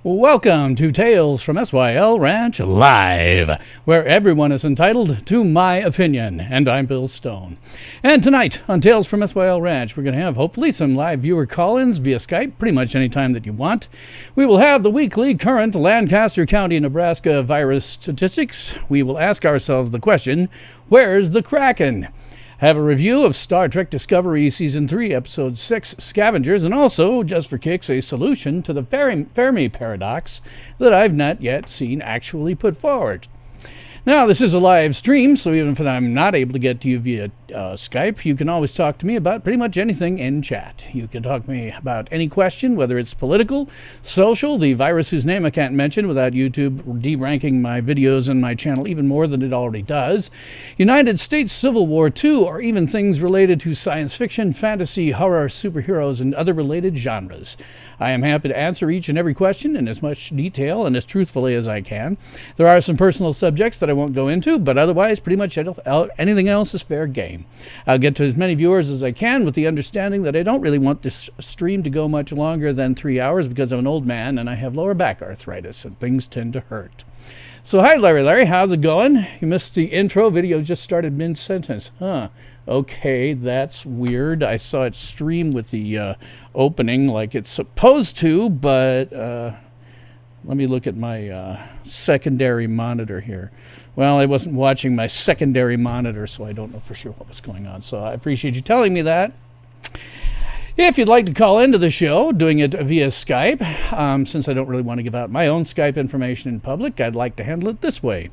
Welcome to Tales from SYL Ranch Live, where everyone is entitled to my opinion, and I'm Bill Stone. And tonight on Tales from SYL Ranch, we're going to have hopefully some live viewer call-ins via Skype, pretty much any time that you want. We will have the weekly current Lancaster County, Nebraska virus statistics. We will ask ourselves the question, where's the Kraken? Have a review of Star Trek Discovery Season 3, Episode 6, Scavengers, and also, just for kicks, a solution to the Fermi paradox that I've not yet seen actually put forward. Now, this is a live stream, so even if I'm not able to get to you via Skype, you can always talk to me about pretty much anything in chat. You can talk to me about any question, whether it's political, social, the virus whose name I can't mention without YouTube de-ranking my videos and my channel even more than it already does, United States Civil War II, or even things related to science fiction, fantasy, horror, superheroes, and other related genres. I am happy to answer each and every question in as much detail and as truthfully as I can. There are some personal subjects that I won't go into, but otherwise pretty much anything else is fair game. I'll get to as many viewers as I can with the understanding that I don't really want this stream to go much longer than 3 hours because I'm an old man and I have lower back arthritis and things tend to hurt. So hi Larry, how's it going? You missed the intro, video just started mid-sentence. Okay, that's weird. I saw it stream with the opening like it's supposed to, but let me look at my secondary monitor here. Well, I wasn't watching my secondary monitor, so I don't know for sure what was going on. So I appreciate you telling me that. If you'd like to call into the show, doing it via Skype, since I don't really want to give out my own Skype information in public, I'd like to handle it this way.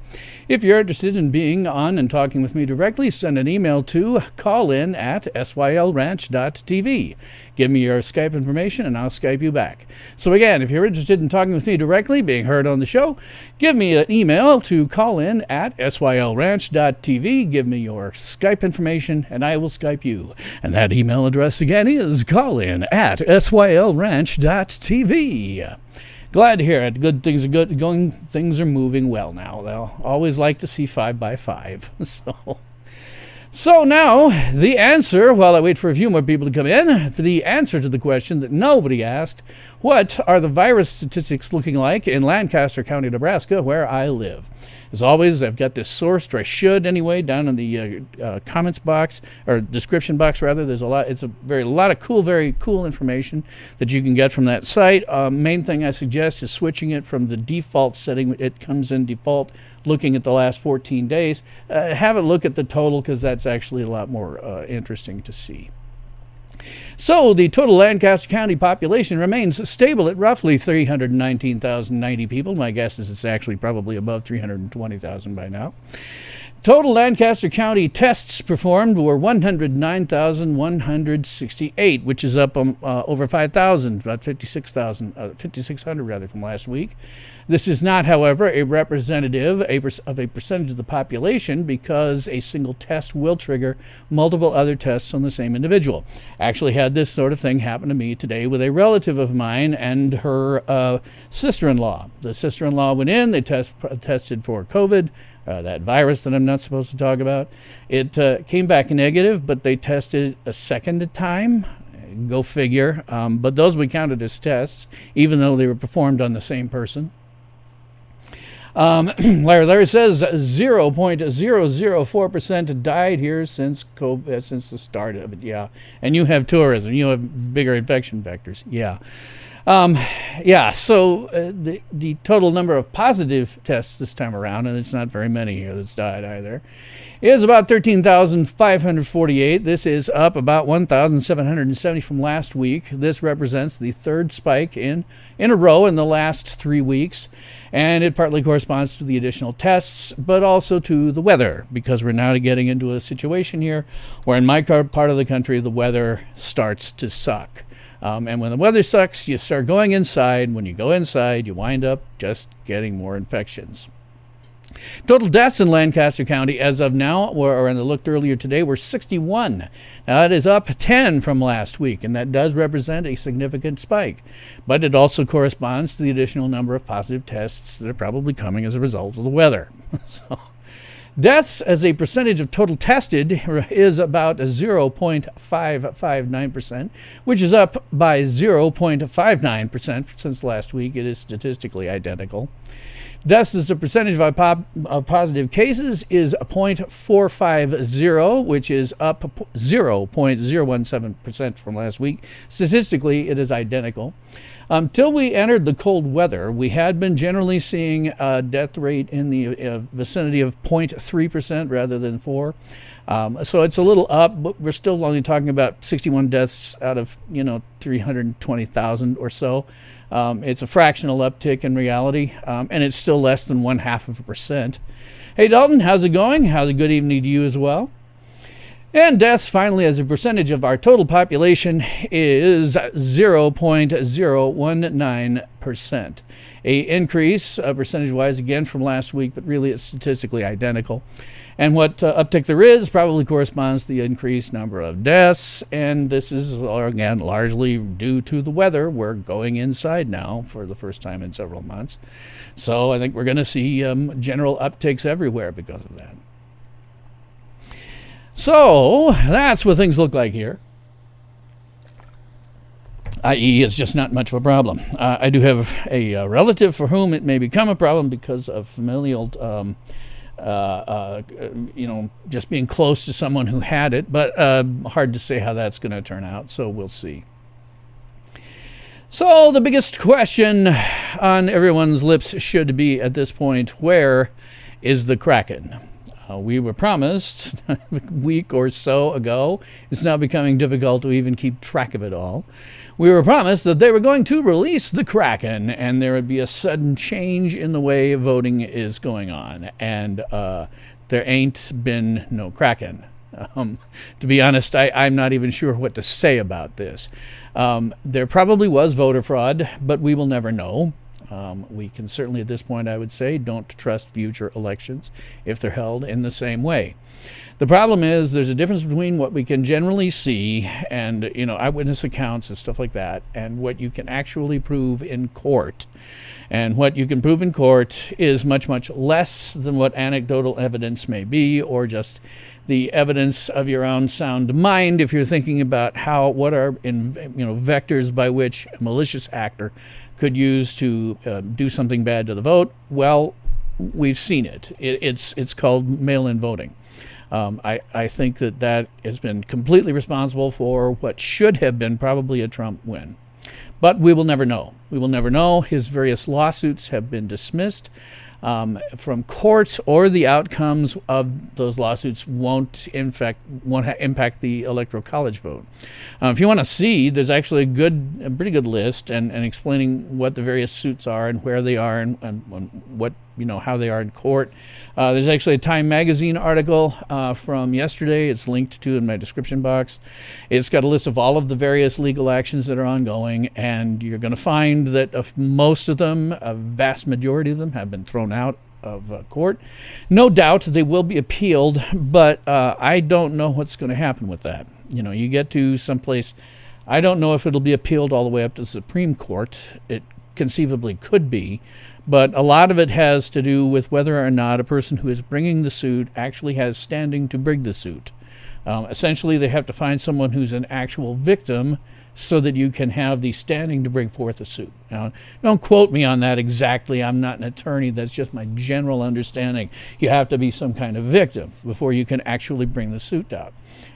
If you're interested in being on and talking with me directly, send an email to callin@sylranch.tv. Give me your Skype information and I'll Skype you back. So again, if you're interested in talking with me directly, being heard on the show, give me an email to callin@sylranch.tv. Give me your Skype information and I will Skype you. And that email address again is callin@sylranch.tv. Glad to hear it. Good things are good going. Things are moving well now. They'll always like to see 5x5. So now, the answer, while I wait for a few more people to come in, for the answer to the question that nobody asked, what are the virus statistics looking like in Lancaster County, Nebraska, where I live? As always, I've got this sourced, or I should anyway, down in the comments box, or description box rather. There's a lot. It's a lot of very cool information that you can get from that site. Main thing I suggest is switching it from the default setting. It comes in default, looking at the last 14 days. Have a look at the total because that's actually a lot more interesting to see. So the total Lancaster County population remains stable at roughly 319,090 people. My guess is it's actually probably above 320,000 by now. Total Lancaster County tests performed were 109,168, which is up over 5,000, about 5,600 rather from last week. This is not, however, a representative of a percentage of the population because a single test will trigger multiple other tests on the same individual. Actually had this sort of thing happen to me today with a relative of mine and her sister-in-law. The sister-in-law went in, they tested for COVID, that virus that I'm not supposed to talk about. It came back negative, but they tested a second time. Go figure. But those we counted as tests, even though they were performed on the same person. Larry says 0.004% died here since COVID, since the start of it. Yeah, and you have tourism. You have bigger infection vectors. Yeah. So the total number of positive tests this time around, and it's not very many here that's died either, is about 13,548. This is up about 1,770 from last week. This represents the third spike in a row in the last 3 weeks, and it partly corresponds to the additional tests, but also to the weather, because we're now getting into a situation here where in my part of the country the weather starts to suck. And when the weather sucks, you start going inside. When you go inside, you wind up just getting more infections. Total deaths in Lancaster County as of now, or I looked earlier today, were 61. Now that is up 10 from last week, and that does represent a significant spike. But it also corresponds to the additional number of positive tests that are probably coming as a result of the weather. So Deaths as a percentage of total tested is about 0.559%, which is up by 0.59% since last week. It is statistically identical. Deaths as a percentage of positive cases is 0.450, which is up 0.017% from last week. Statistically, it is identical. Till we entered the cold weather, we had been generally seeing a death rate in the vicinity of 0.3% rather than 4. So it's a little up, but we're still only talking about 61 deaths out of 320,000 or so. It's a fractional uptick in reality, and it's still less than 0.5%. Hey Dalton, how's it going? How's a good evening to you as well? And deaths, finally, as a percentage of our total population is 0.019%. A increase percentage-wise, again, from last week, but really it's statistically identical. And what uptick there is probably corresponds to the increased number of deaths, and this is, again, largely due to the weather. We're going inside now for the first time in several months. So I think we're going to see general upticks everywhere because of that. So that's what things look like here, i.e. it's just not much of a problem. I do have a relative for whom it may become a problem because of familial, just being close to someone who had it, but hard to say how that's going to turn out, so we'll see. So the biggest question on everyone's lips should be at this point, where is the Kraken? We were promised a week or so ago. It's now becoming difficult to even keep track of it all. We were promised that they were going to release the Kraken and there would be a sudden change in the way voting is going on. And there ain't been no Kraken. To be honest, I'm not even sure what to say about this. There probably was voter fraud, but we will never know. We can certainly at this point, I would say, don't trust future elections if they're held in the same way. The problem is there's a difference between what we can generally see and, eyewitness accounts and stuff like that, and what you can actually prove in court. And what you can prove in court is much, much less than what anecdotal evidence may be, or just the evidence of your own sound mind if you're thinking about what are vectors by which a malicious actor could use to do something bad to the vote. Well, we've seen it. It's called mail-in voting. I think that has been completely responsible for what should have been probably a Trump win. But we will never know. We will never know. His various lawsuits have been dismissed from courts, or the outcomes of those lawsuits won't impact the Electoral College vote. If you want to see, there's actually a pretty good list and explaining what the various suits are and where they are and what how they are in court. There's actually a Time Magazine article from yesterday. It's linked to in my description box. It's got a list of all of the various legal actions that are ongoing, and you're going to find that most of them, a vast majority of them, have been thrown out of court. No doubt they will be appealed, but I don't know what's going to happen with that. You get to someplace, I don't know if it'll be appealed all the way up to the Supreme Court. It conceivably could be, but a lot of it has to do with whether or not a person who is bringing the suit actually has standing to bring the suit. Essentially, they have to find someone who's an actual victim so that you can have the standing to bring forth a suit. Now, don't quote me on that exactly. I'm not an attorney. That's just my general understanding. You have to be some kind of victim before you can actually bring the suit out.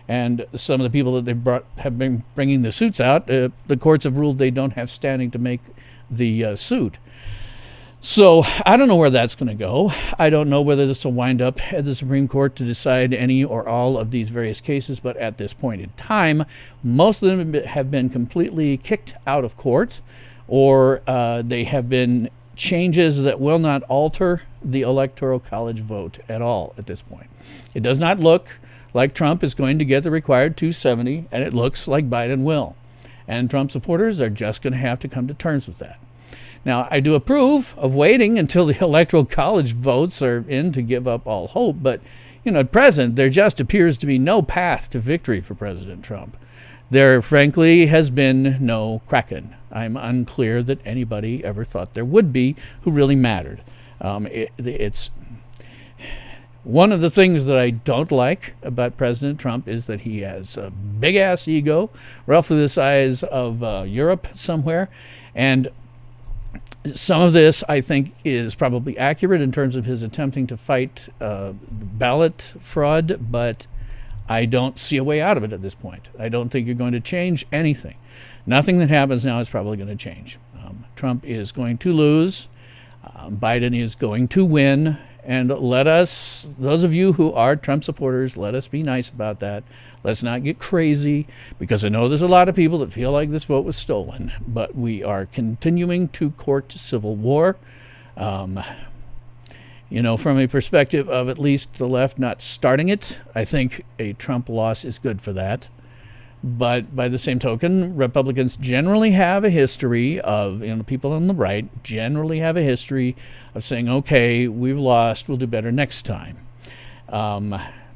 And some of the people that have been bringing the suits out, the courts have ruled they don't have standing to make the suit. So I don't know where that's going to go. I don't know whether this will wind up at the Supreme Court to decide any or all of these various cases, but at this point in time, most of them have been completely kicked out of court, or they have been changes that will not alter the Electoral College vote at all at this point. It does not look like Trump is going to get the required 270, and it looks like Biden will. And Trump supporters are just going to have to come to terms with that. Now, I do approve of waiting until the Electoral College votes are in to give up all hope, but, at present, there just appears to be no path to victory for President Trump. There, frankly, has been no Kraken. I'm unclear that anybody ever thought there would be who really mattered. One of the things that I don't like about President Trump is that he has a big-ass ego, roughly the size of Europe somewhere. And some of this, I think, is probably accurate in terms of his attempting to fight ballot fraud, but I don't see a way out of it at this point. I don't think you're going to change anything. Nothing that happens now is probably going to change. Trump is going to lose. Biden is going to win. And let us, those of you who are Trump supporters, let us be nice about that. Let's not get crazy, because I know there's a lot of people that feel like this vote was stolen, but we are continuing to court civil war. From a perspective of at least the left not starting it, I think a Trump loss is good for that. But by the same token, Republicans generally have a history of, people on the right generally have a history of saying, okay, we've lost, we'll do better next time.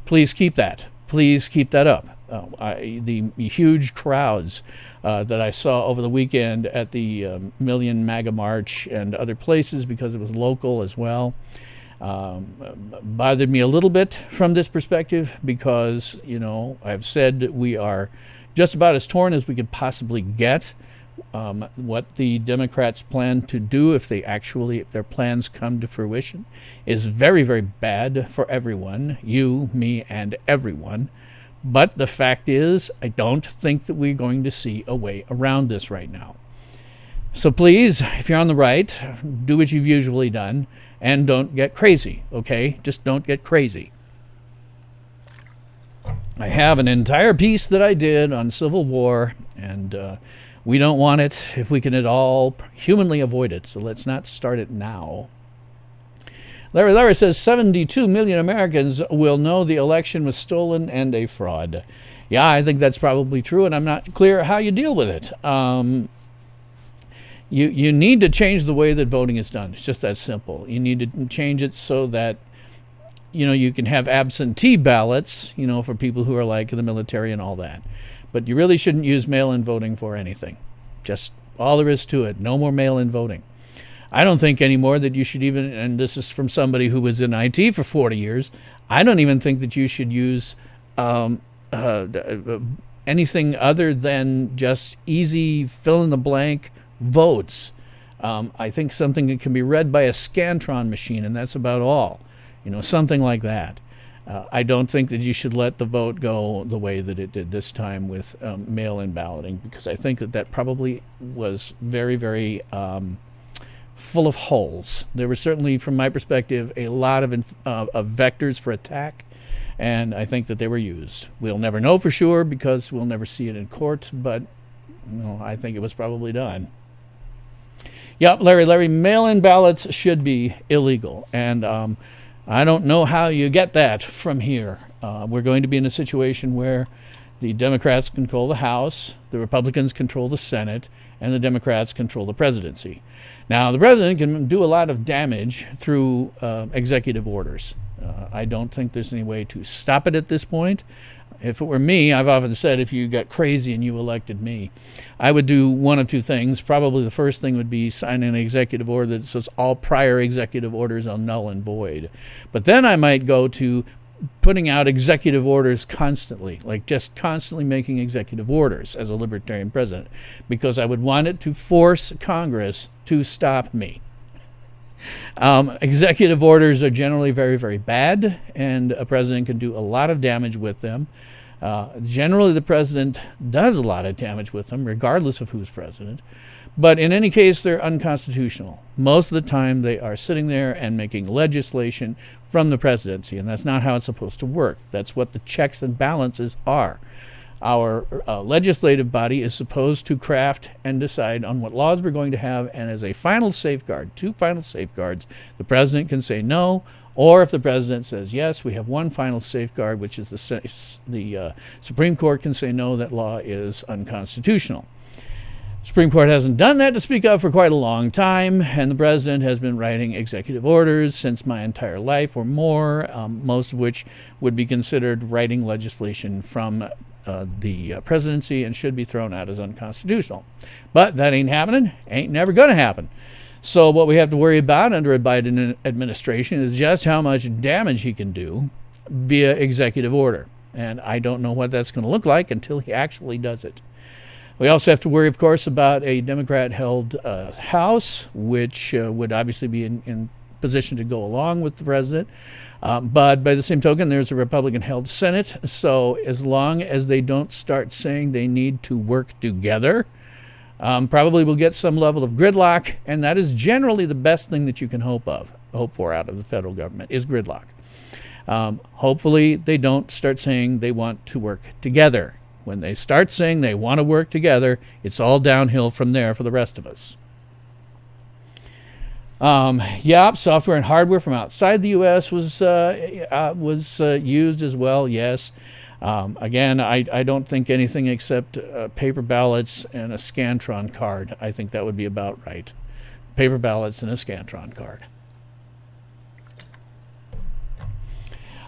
Please keep that. Please keep that up. The huge crowds that I saw over the weekend at the Million MAGA March and other places, because it was local as well, bothered me a little bit from this perspective, because, I've said that we are just about as torn as we could possibly get. What the Democrats plan to do, if their plans come to fruition, is very, very bad for everyone, you, me, and everyone. But the fact is, I don't think that we're going to see a way around this right now. So please, if you're on the right, do what you've usually done, and don't get crazy, okay? Just don't get crazy. I have an entire piece that I did on Civil War, and we don't want it if we can at all humanly avoid it, so let's not start it now. Larry says 72 million Americans will know the election was stolen and a fraud. Yeah, I think that's probably true, and I'm not clear how you deal with it. You need to change the way that voting is done. It's just that simple. You need to change it so that you can have absentee ballots, for people who are like in the military and all that. But you really shouldn't use mail-in voting for anything. Just all there is to it. No more mail-in voting. I don't think anymore that you should even, and this is from somebody who was in IT for 40 years, I don't even think that you should use anything other than just easy fill-in-the-blank votes. I think something that can be read by a Scantron machine, and that's about all. Something like that. I don't think that you should let the vote go the way that it did this time with mail-in balloting, because I think that probably was very, very full of holes. There were certainly, from my perspective, a lot of vectors for attack, and I think that they were used. We'll never know for sure because we'll never see it in court, but I think it was probably done. Yep, Larry, mail-in ballots should be illegal, and I don't know how you get that from here. We're going to be in a situation where the Democrats control the House, the Republicans control the Senate, and the Democrats control the presidency. Now, the president can do a lot of damage through executive orders. I don't think there's any way to stop it at this point. If it were me, I've often said, if you got crazy and you elected me, I would do one of two things. Probably the first thing would be sign an executive order that says all prior executive orders are null and void. But then I might go to putting out executive orders constantly, like just constantly making executive orders as a libertarian president, because I would want it to force Congress to stop me. Executive orders are generally very, very bad, and a president can do a lot of damage with them. Generally, the president does a lot of damage with them, regardless of who's president. But in any case, they're unconstitutional. Most of the time, they are sitting there and making legislation from the presidency, and that's not how it's supposed to work. That's what the checks and balances are. Our legislative body is supposed to craft and decide on what laws we're going to have, and as a final safeguard, two final safeguards, the president can say no, or if the president says yes, we have one final safeguard, which is the Supreme Court can say no, that law is unconstitutional. Supreme Court hasn't done that to speak of for quite a long time, and the president has been writing executive orders since my entire life or more, most of which would be considered writing legislation from the presidency and should be thrown out as unconstitutional. But that ain't happening, ain't never going to happen. So what we have to worry about under a Biden administration is just how much damage he can do via executive order. And I don't know what that's going to look like until he actually does it. We also have to worry, of course, about a Democrat-held House, which would obviously be in position to go along with the president. But by the same token, there's a Republican-held Senate. So as long as they don't start saying they need to work together, probably we'll get some level of gridlock. And that is generally the best thing that you can hope for out of the federal government is gridlock. Hopefully they don't start saying they want to work together. When they start saying they want to work together, it's all downhill from there for the rest of us. Software and hardware from outside the U.S. was used as well. Yes. Again, I don't think anything except paper ballots and a Scantron card. I think that would be about right. Paper ballots and a Scantron card.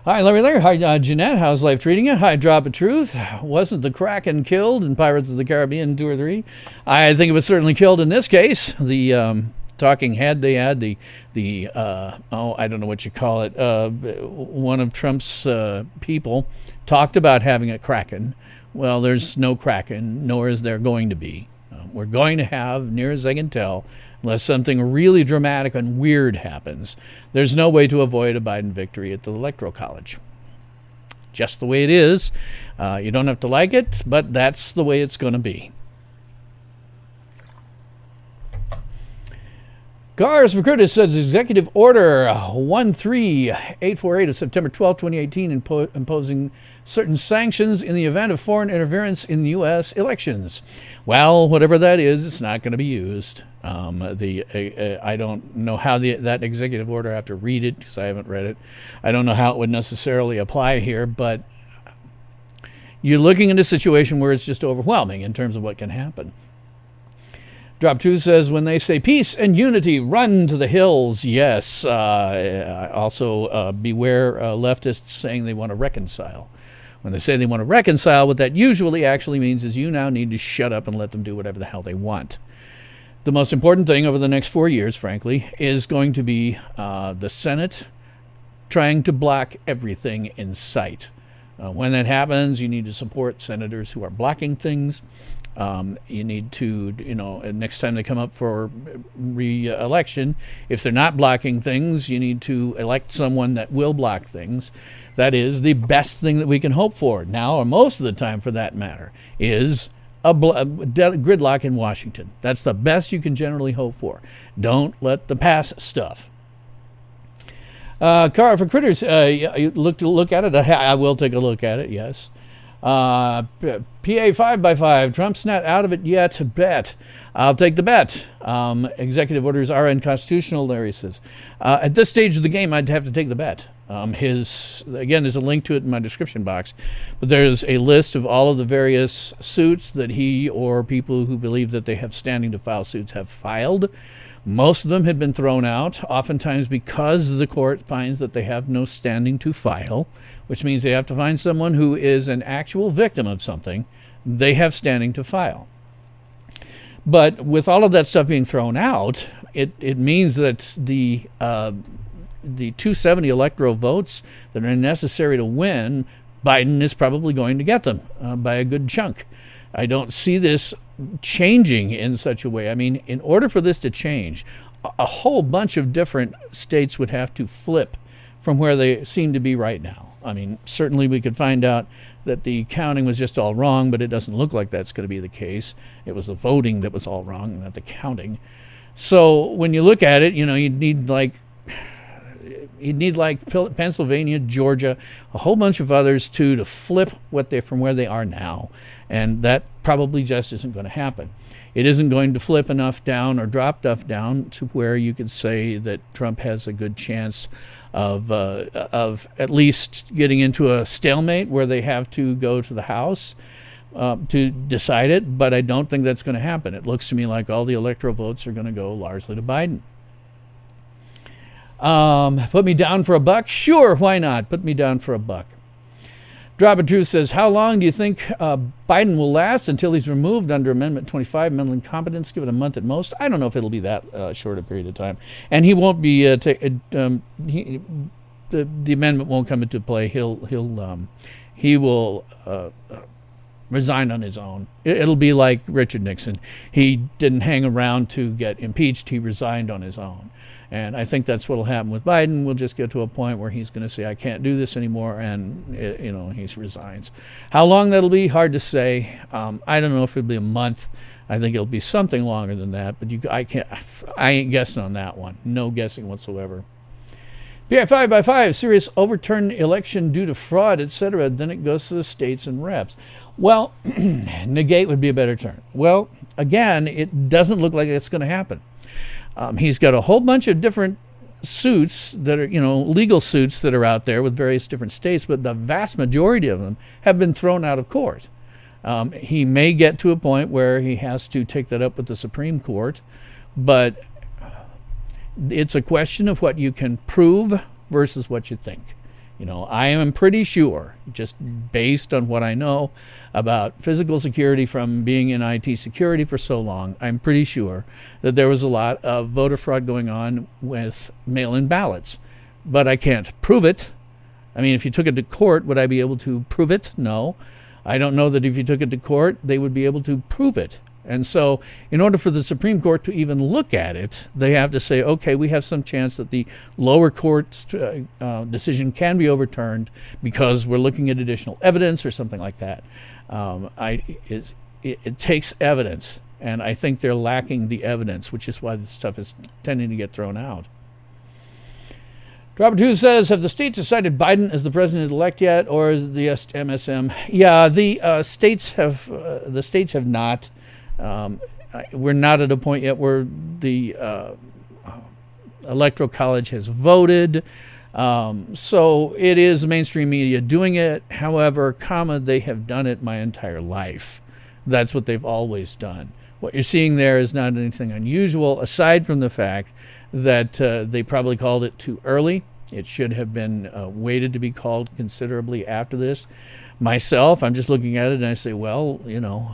Hi, Larry Lair. Hi, Jeanette. How's life treating you? Hi, Drop of Truth. Wasn't the Kraken killed in Pirates of the Caribbean 2 or 3? I think it was certainly killed in this case. The talking head they had, I don't know what you call it. One of Trump's people talked about having a Kraken. Well, there's no Kraken, nor is there going to be. We're going to have, near as I can tell, unless something really dramatic and weird happens, there's no way to avoid a Biden victory at the Electoral College. Just the way it is. You don't have to like it, but that's the way it's going to be. Cars for Curtis says Executive Order 13848 of September 12, 2018, imposing certain sanctions in the event of foreign interference in U.S. elections. Well, whatever that is, it's not going to be used. I don't know how that executive order, I have to read it because I haven't read it. I don't know how it would necessarily apply here, but you're looking at a situation where it's just overwhelming in terms of what can happen. Drop 2 says, when they say peace and unity, run to the hills. Yes. Also, beware leftists saying they want to reconcile. When they say they want to reconcile, what that usually actually means is you now need to shut up and let them do whatever the hell they want. The most important thing over the next 4 years, frankly, is going to be the Senate trying to block everything in sight. When that happens, you need to support senators who are blocking things. You need to, next time they come up for re-election, if they're not blocking things, you need to elect someone that will block things. That is the best thing that we can hope for now, or most of the time for that matter, is a gridlock in Washington. That's the best you can generally hope for. Don't let them pass stuff. Car for Critters, look at it. I will take a look at it, yes. PA 5x5, Trump's not out of it yet. Bet. I'll take the bet. Executive orders are unconstitutional, Larry says. At this stage of the game, I'd have to take the bet. Again, there's a link to it in my description box, but there's a list of all of the various suits that he or people who believe that they have standing to file suits have filed. Most of them have been thrown out, oftentimes because the court finds that they have no standing to file, which means they have to find someone who is an actual victim of something. They have standing to file. But with all of that stuff being thrown out, it means that the 270 electoral votes that are necessary to win, Biden is probably going to get them by a good chunk. I don't see this changing in such a way. I mean, in order for this to change, a whole bunch of different states would have to flip from where they seem to be right now. I mean, certainly we could find out that the counting was just all wrong, but it doesn't look like that's going to be the case. It was the voting that was all wrong, not the counting. So when you look at it, you'd need like Pennsylvania, Georgia, a whole bunch of others to flip from where they are now. And that probably just isn't going to happen. It isn't going to flip enough down or drop enough down to where you could say that Trump has a good chance of at least getting into a stalemate where they have to go to the House to decide it. But I don't think that's going to happen. It looks to me like all the electoral votes are going to go largely to Biden. Put me down for $1? Sure, why not? Put me down for $1. Drop of Truth says, how long do you think Biden will last until he's removed under Amendment 25, mental incompetence? Give it a month at most. I don't know if it'll be that short a period of time. And he won't be, the amendment won't come into play. He will resign on his own. It'll be like Richard Nixon. He didn't hang around to get impeached. He resigned on his own. And I think that's what will happen with Biden. We'll just get to a point where he's going to say, I can't do this anymore, and he resigns. How long that'll be, hard to say. I don't know if it'll be a month. I think it'll be something longer than that, but I ain't guessing on that one. No guessing whatsoever. PI 5x5, serious overturned election due to fraud, etc. Then it goes to the states and reps. Well, negate would be a better term. Well, again, it doesn't look like it's going to happen. He's got a whole bunch of different suits that are, legal suits that are out there with various different states, but the vast majority of them have been thrown out of court. He may get to a point where he has to take that up with the Supreme Court, but it's a question of what you can prove versus what you think. I am pretty sure, just based on what I know about physical security from being in IT security for so long, I'm pretty sure that there was a lot of voter fraud going on with mail-in ballots. But I can't prove it. I mean, if you took it to court, would I be able to prove it? No. I don't know that if you took it to court, they would be able to prove it. And so in order for the Supreme Court to even look at it, they have to say, okay, we have some chance that the lower court's decision can be overturned because we're looking at additional evidence or something like that. It takes evidence, and I think they're lacking the evidence, which is why this stuff is tending to get thrown out. Robert 2 says, have the states decided Biden as the president-elect yet, or is the MSM? Yeah, the states have not. We're not at a point yet where the Electoral College has voted. So it is mainstream media doing it. However, they have done it my entire life. That's what they've always done. What you're seeing there is not anything unusual, aside from the fact that they probably called it too early. It should have been waited to be called considerably after this. Myself, I'm just looking at it and I say, well,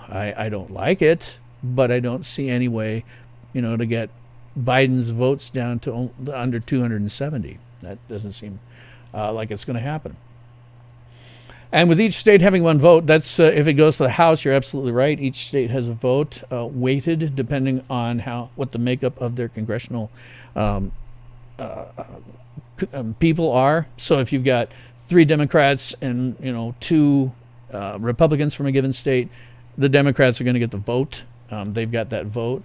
I don't like it, but I don't see any way, to get Biden's votes down to under 270. That doesn't seem like it's going to happen. And with each state having one vote, that's if it goes to the House, you're absolutely right. Each state has a vote weighted depending on what the makeup of their congressional people are. So if you've got 3 Democrats and 2 Republicans from a given state, the Democrats are going to get the vote. They've got that vote.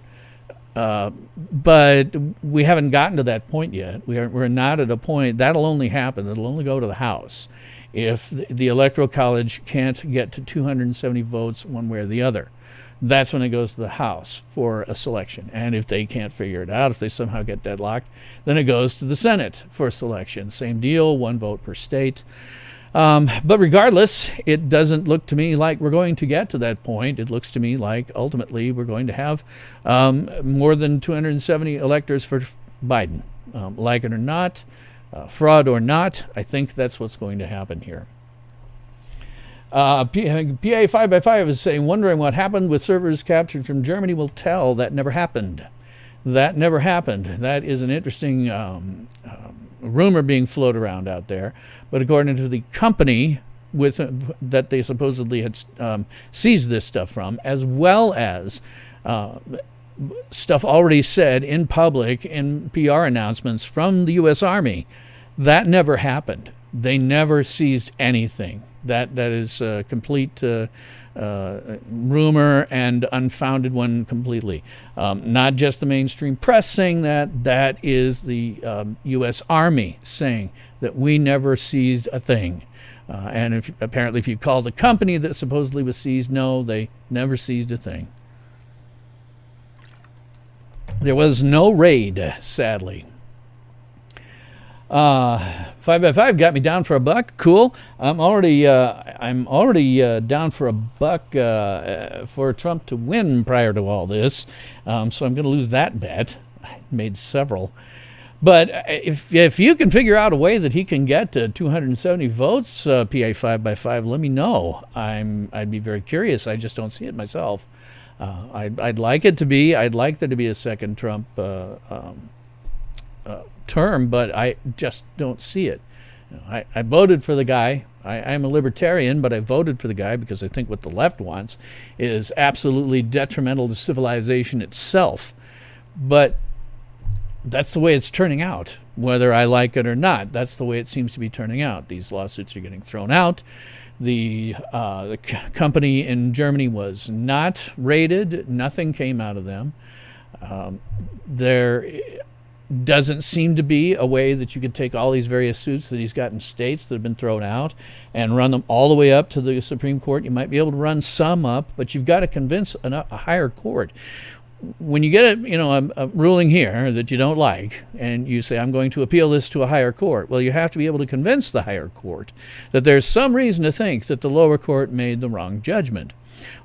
But we haven't gotten to that point yet. We're not at a point. That'll only happen. It'll only go to the House if the Electoral College can't get to 270 votes one way or the other. That's when it goes to the House for a selection. And if they can't figure it out, if they somehow get deadlocked, then it goes to the Senate for selection. Same deal, 1 vote per state. But regardless, it doesn't look to me like we're going to get to that point. It looks to me like ultimately we're going to have more than 270 electors for Biden. Like it or not, fraud or not, I think that's what's going to happen here. PA 5x5 is saying, wondering what happened with servers captured from Germany. Will tell. That never happened. That never happened. That is an interesting rumor being floated around out there. But according to the company that they supposedly had seized this stuff from, as well as stuff already said in public in PR announcements from the U.S. Army, that never happened. They never seized anything. That is a complete rumor and unfounded one completely. Not just the mainstream press saying that. That is the U.S. Army saying that we never seized a thing. And apparently if you call the company that supposedly was seized, no, they never seized a thing. There was no raid, sadly. 5x5 got me down for $1. Cool. I'm already down for $1 for Trump to win prior to all this. So I'm going to lose that bet. I made several. But if you can figure out a way that he can get to 270 votes, PA 5x5, let me know. I'd be very curious. I just don't see it myself. I'd like it to be. I'd like there to be a second Trump term, but I just don't see it. I voted for the guy. I'm a libertarian, but I voted for the guy because I think what the left wants is absolutely detrimental to civilization itself. But that's the way it's turning out, whether I like it or not. That's the way it seems to be turning out. These lawsuits are getting thrown out. The company in Germany was not raided. Nothing came out of them. There doesn't seem to be a way that you could take all these various suits that he's got in states that have been thrown out and run them all the way up to the Supreme Court. You might be able to run some up, but you've got to convince a higher court. When you get a ruling here that you don't like, and you say, I'm going to appeal this to a higher court, well, you have to be able to convince the higher court that there's some reason to think that the lower court made the wrong judgment.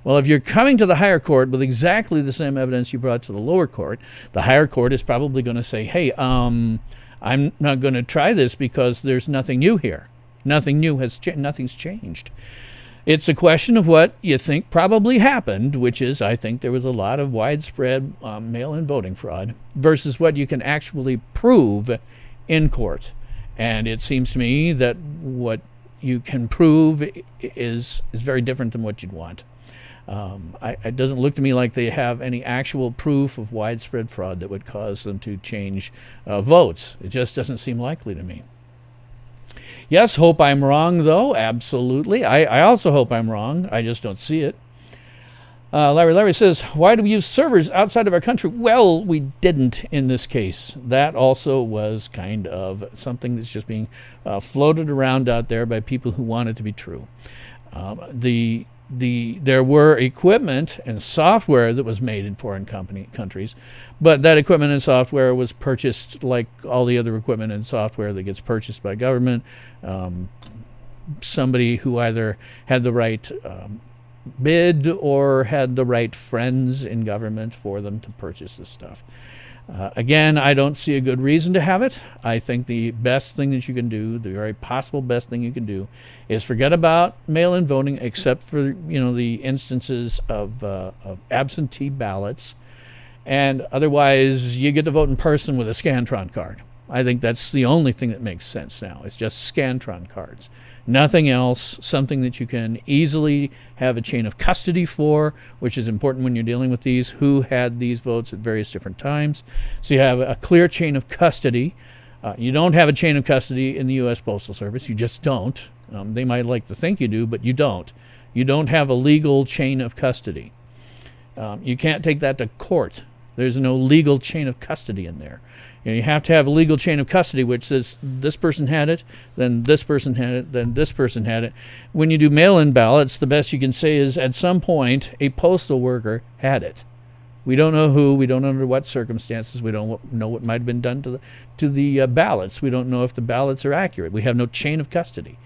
Well, if you're coming to the higher court with exactly the same evidence you brought to the lower court, the higher court is probably going to say, hey, I'm not going to try this because there's nothing new here. Nothing new nothing's changed. It's a question of what you think probably happened, which is I think there was a lot of widespread mail-in voting fraud versus what you can actually prove in court. And it seems to me that what you can prove is very different than what you'd want. It doesn't look to me like they have any actual proof of widespread fraud that would cause them to change votes. It just doesn't seem likely to me. Yes, hope I'm wrong, though. Absolutely. I also hope I'm wrong. I just don't see it. Larry says, why do we use servers outside of our country? Well, we didn't in this case. That also was kind of something that's just being floated around out there by people who want it to be true. There were equipment and software that was made in foreign countries, but that equipment and software was purchased like all the other equipment and software that gets purchased by government. Somebody who either had the right bid or had the right friends in government for them to purchase this stuff. Again, I don't see a good reason to have it. I think the best thing that you can do, the very possible best thing you can do, is forget about mail-in voting, except for the instances of absentee ballots, and otherwise you get to vote in person with a Scantron card. I think that's the only thing that makes sense now. It's just Scantron cards. Nothing else, something that you can easily have a chain of custody for, which is important when you're dealing with these, who had these votes at various different times. So you have a clear chain of custody. You don't have a chain of custody in the U.S. Postal Service. You just don't. They might like to think you do, but you don't. You don't have a legal chain of custody. You can't take that to court. There's no legal chain of custody in there. You have to have a legal chain of custody, which says this person had it, then this person had it, then this person had it. When you do mail-in ballots, the best you can say is at some point a postal worker had it. We don't know who. We don't know under what circumstances. We don't know what might have been done to the ballots. We don't know if the ballots are accurate. We have no chain of custody.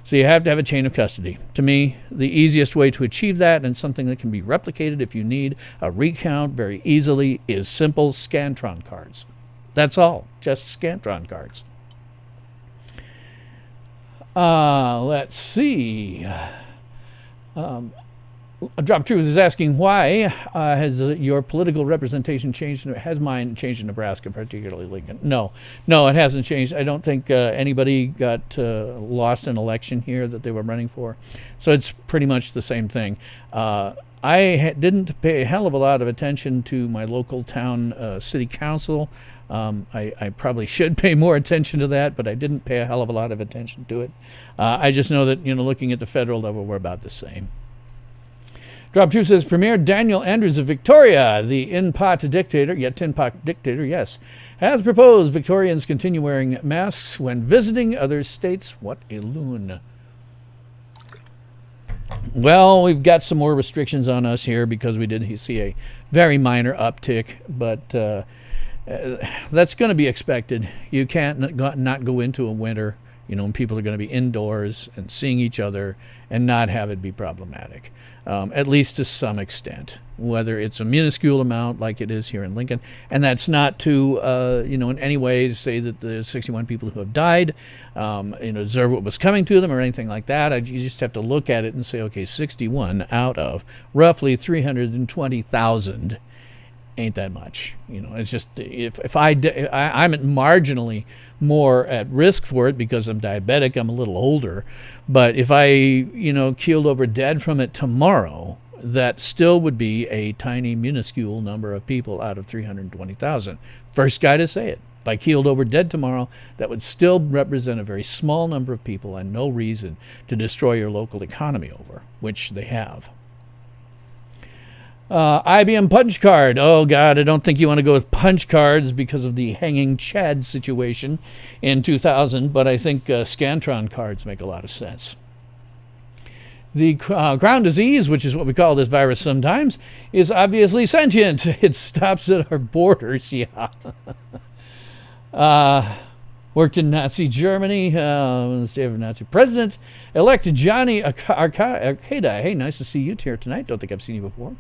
So you have to have a chain of custody. To me, the easiest way to achieve that, and something that can be replicated if you need a recount very easily, is simple Scantron cards. That's all, just Scantron cards. Let's see. Drop Truth is asking, why has your political representation changed? Has mine changed in Nebraska, particularly Lincoln? No, it hasn't changed. I don't think anybody got lost an election here that they were running for. So it's pretty much the same thing. I didn't pay a hell of a lot of attention to my local town city council. I probably should pay more attention to that, but I didn't pay a hell of a lot of attention to it. I just know that, looking at the federal level, we're about the same. Drop 2 says, Premier Daniel Andrews of Victoria, the Tin Pot dictator, yes, has proposed Victorians continue wearing masks when visiting other states. What a loon. Well, we've got some more restrictions on us here because we did see a very minor uptick, but that's going to be expected. You can't not go into a winter, when people are going to be indoors and seeing each other and not have it be problematic, at least to some extent, whether it's a minuscule amount like it is here in Lincoln. And that's not to, in any ways say that the 61 people who have died, deserve what was coming to them or anything like that. You just have to look at it and say, okay, 61 out of roughly 320,000 ain't that much. It's just, if I'm marginally more at risk for it because I'm diabetic, I'm a little older, but if I keeled over dead from it tomorrow, that still would be a tiny minuscule number of people out of 320,000. First guy to say it. If I keeled over dead tomorrow, that would still represent a very small number of people and no reason to destroy your local economy over, which they have. IBM punch card. Oh, God, I don't think you want to go with punch cards because of the hanging Chad situation in 2000, but I think Scantron cards make a lot of sense. The ground disease, which is what we call this virus sometimes, is obviously sentient. It stops at our borders, yeah. Worked in Nazi Germany, the state of Nazi president, elected Johnny Arcada. Hey, nice to see you here tonight. Don't think I've seen you before.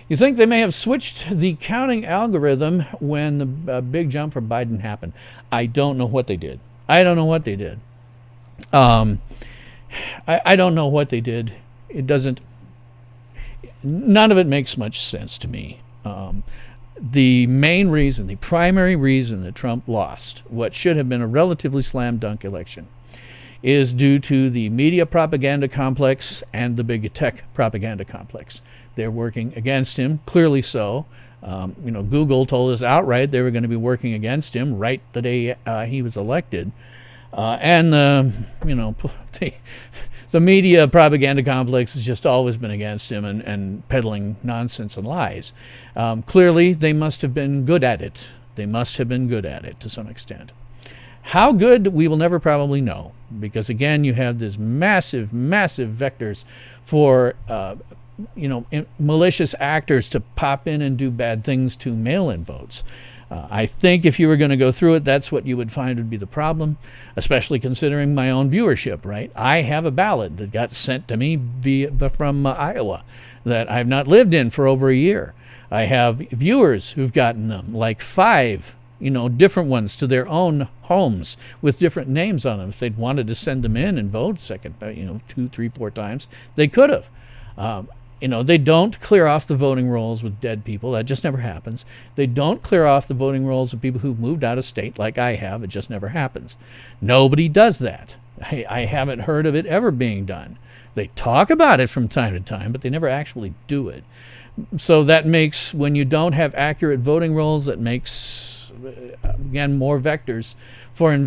You think they may have switched the counting algorithm when the big jump for Biden happened? I don't know what they did. I don't know what they did. It doesn't, none of it makes much sense to me. The main reason, the primary reason that Trump lost what should have been a relatively slam dunk election is due to the media propaganda complex and the big tech propaganda complex. They're working against him, clearly so. Google told us outright they were going to be working against him right the day he was elected. And the media propaganda complex has just always been against him and peddling nonsense and lies. Clearly, they must have been good at it. They must have been good at it to some extent. How good, we will never probably know, because again, you have this massive vectors for malicious actors to pop in and do bad things to mail-in votes. I think if you were going to go through it, that's what you would find would be the problem, especially considering my own viewership, right? I have a ballot that got sent to me from Iowa that I've not lived in for over a year. I have viewers who've gotten them, like 5 different ones to their own homes with different names on them. If they'd wanted to send them in and vote 2, 3, 4 times, they could have. They don't clear off the voting rolls with dead people. That just never happens. They don't clear off the voting rolls of people who've moved out of state like I have. It just never happens. Nobody does that. I haven't heard of it ever being done. They talk about it from time to time, but they never actually do it. So that makes, when you don't have accurate voting rolls, that makes, again, more vectors for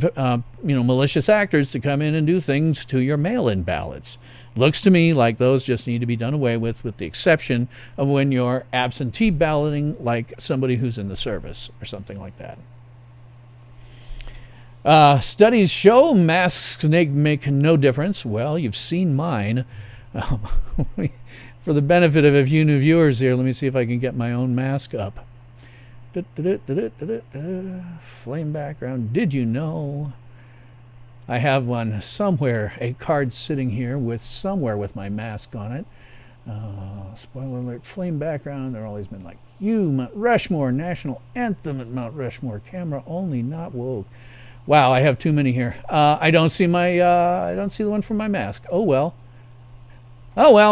malicious actors to come in and do things to your mail-in ballots. Looks to me like those just need to be done away with the exception of when you're absentee balloting, like somebody who's in the service or something like that. Studies show masks make no difference. Well, you've seen mine. For the benefit of a few new viewers here, let me see if I can get my own mask up. Flame background. Did you know? I have one somewhere, a card sitting here with my mask on it. Spoiler alert, flame background. There always been like, you, Mount Rushmore, national anthem at Mount Rushmore, camera only, not woke. Wow, I have too many here. I don't see the one for my mask. Oh well,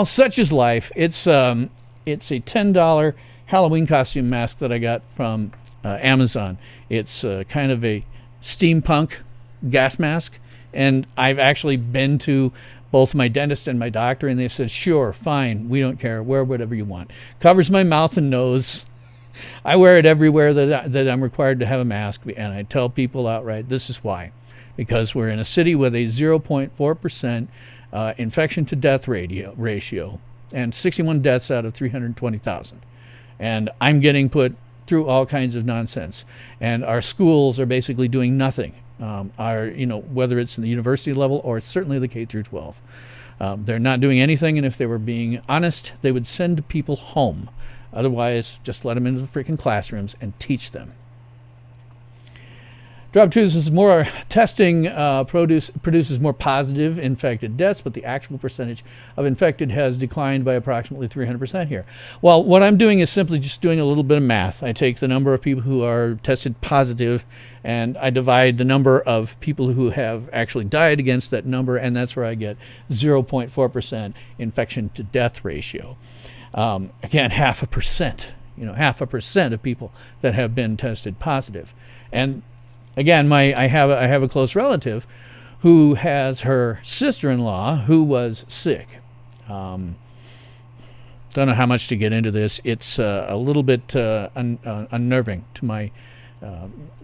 such is life. It's a $10 Halloween costume mask that I got from Amazon. It's kind of a steampunk gas mask. And I've actually been to both my dentist and my doctor, and they've said, sure, fine, we don't care, wear whatever you want. Covers my mouth and nose. I wear it everywhere that I'm required to have a mask, and I tell people outright, this is why. Because we're in a city with a 0.4% infection to death ratio, and 61 deaths out of 320,000. And I'm getting put through all kinds of nonsense. And our schools are basically doing nothing. Whether it's in the university level or certainly the K through 12. They're not doing anything, and if they were being honest, they would send people home. Otherwise, just let them into the freaking classrooms and teach them. Drop 2 is more testing produces more positive infected deaths, but the actual percentage of infected has declined by approximately 300% here. Well, what I'm doing is simply just doing a little bit of math. I take the number of people who are tested positive, and I divide the number of people who have actually died against that number, and that's where I get 0.4% infection to death ratio. Again, 0.5%. 0.5% of people that have been tested positive, and again, I have a close relative who has her sister-in-law who was sick. Don't know how much to get into this. It's a little bit unnerving to my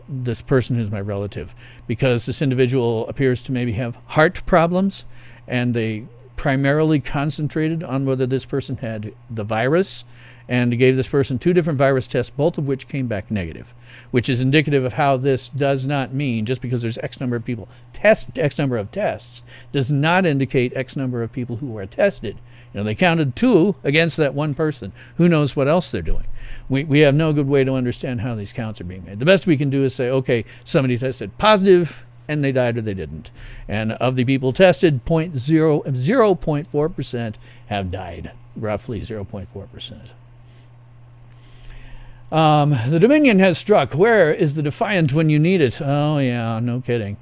this person who's my relative, because this individual appears to maybe have heart problems, and they primarily concentrated on whether this person had the virus, and gave this person 2 different virus tests, both of which came back negative, which is indicative of how this does not mean just because there's X number of people X number of tests does not indicate X number of people who are tested. They counted 2 against that one person. Who knows what else they're doing? We have no good way to understand how these counts are being made. The best we can do is say, okay, somebody tested positive and they died or they didn't. And of the people tested, 0.4% have died, roughly 0.4%. The Dominion has struck. Where is the Defiant when you need it? Oh, yeah, no kidding.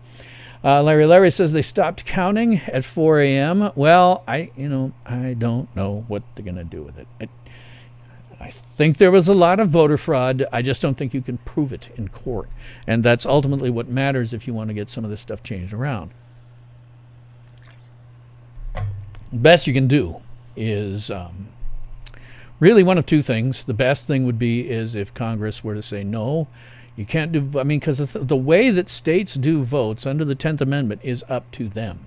Larry says they stopped counting at 4 a.m. Well, I don't know what they're going to do with it. I think there was a lot of voter fraud. I just don't think you can prove it in court. And that's ultimately what matters if you want to get some of this stuff changed around. The best you can do is really one of 2 things. The best thing would be is if Congress were to say, no, you can't do, because the way that states do votes under the 10th Amendment is up to them.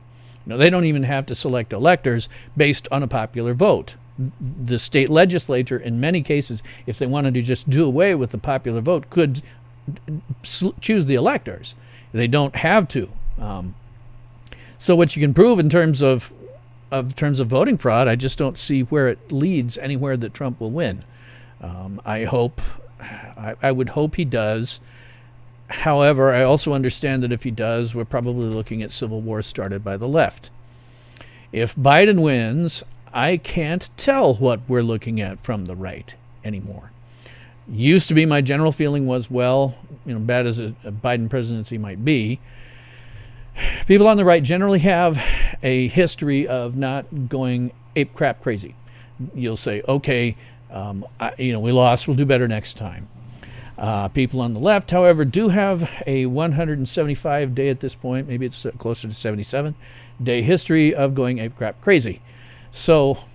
They don't even have to select electors based on a popular vote. The state legislature, in many cases, if they wanted to just do away with the popular vote, could choose the electors. They don't have to. So what you can prove in terms of voting fraud, I just don't see where it leads anywhere that Trump will win. I would hope he does. However, I also understand that if he does, we're probably looking at civil war started by the left. If Biden wins, I can't tell what we're looking at from the right anymore. Used to be my general feeling was, well, bad as a Biden presidency might be, people on the right generally have a history of not going ape crap crazy. You'll say, okay, we lost, we'll do better next time. People on the left, however, do have a 175-day at this point, maybe it's closer to 77-day history of going ape crap crazy. So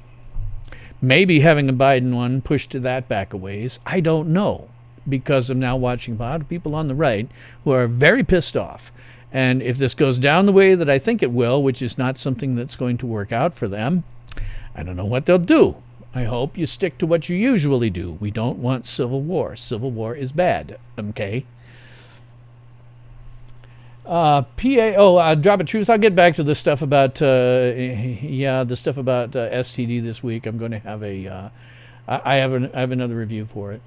maybe having a Biden one pushed to that back a ways, I don't know, because I'm now watching a lot of people on the right who are very pissed off. And if this goes down the way that I think it will, which is not something that's going to work out for them, I don't know what they'll do. I hope you stick to what you usually do. We don't want civil war. Civil war is bad, okay? Drop a truth. I'll get back to the stuff about STD this week. I'm going to have I have another review for it.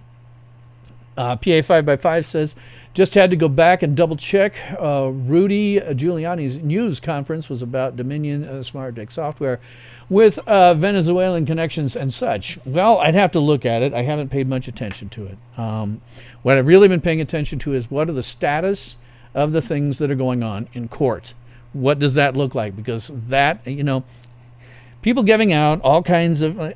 PA 5x5 says, just had to go back and double check. Rudy Giuliani's news conference was about Dominion smart tech software with Venezuelan connections and such. Well, I'd have to look at it. I haven't paid much attention to it. What I've really been paying attention to is what are the status of the things that are going on in court. What does that look like? Because that, people giving out all kinds of,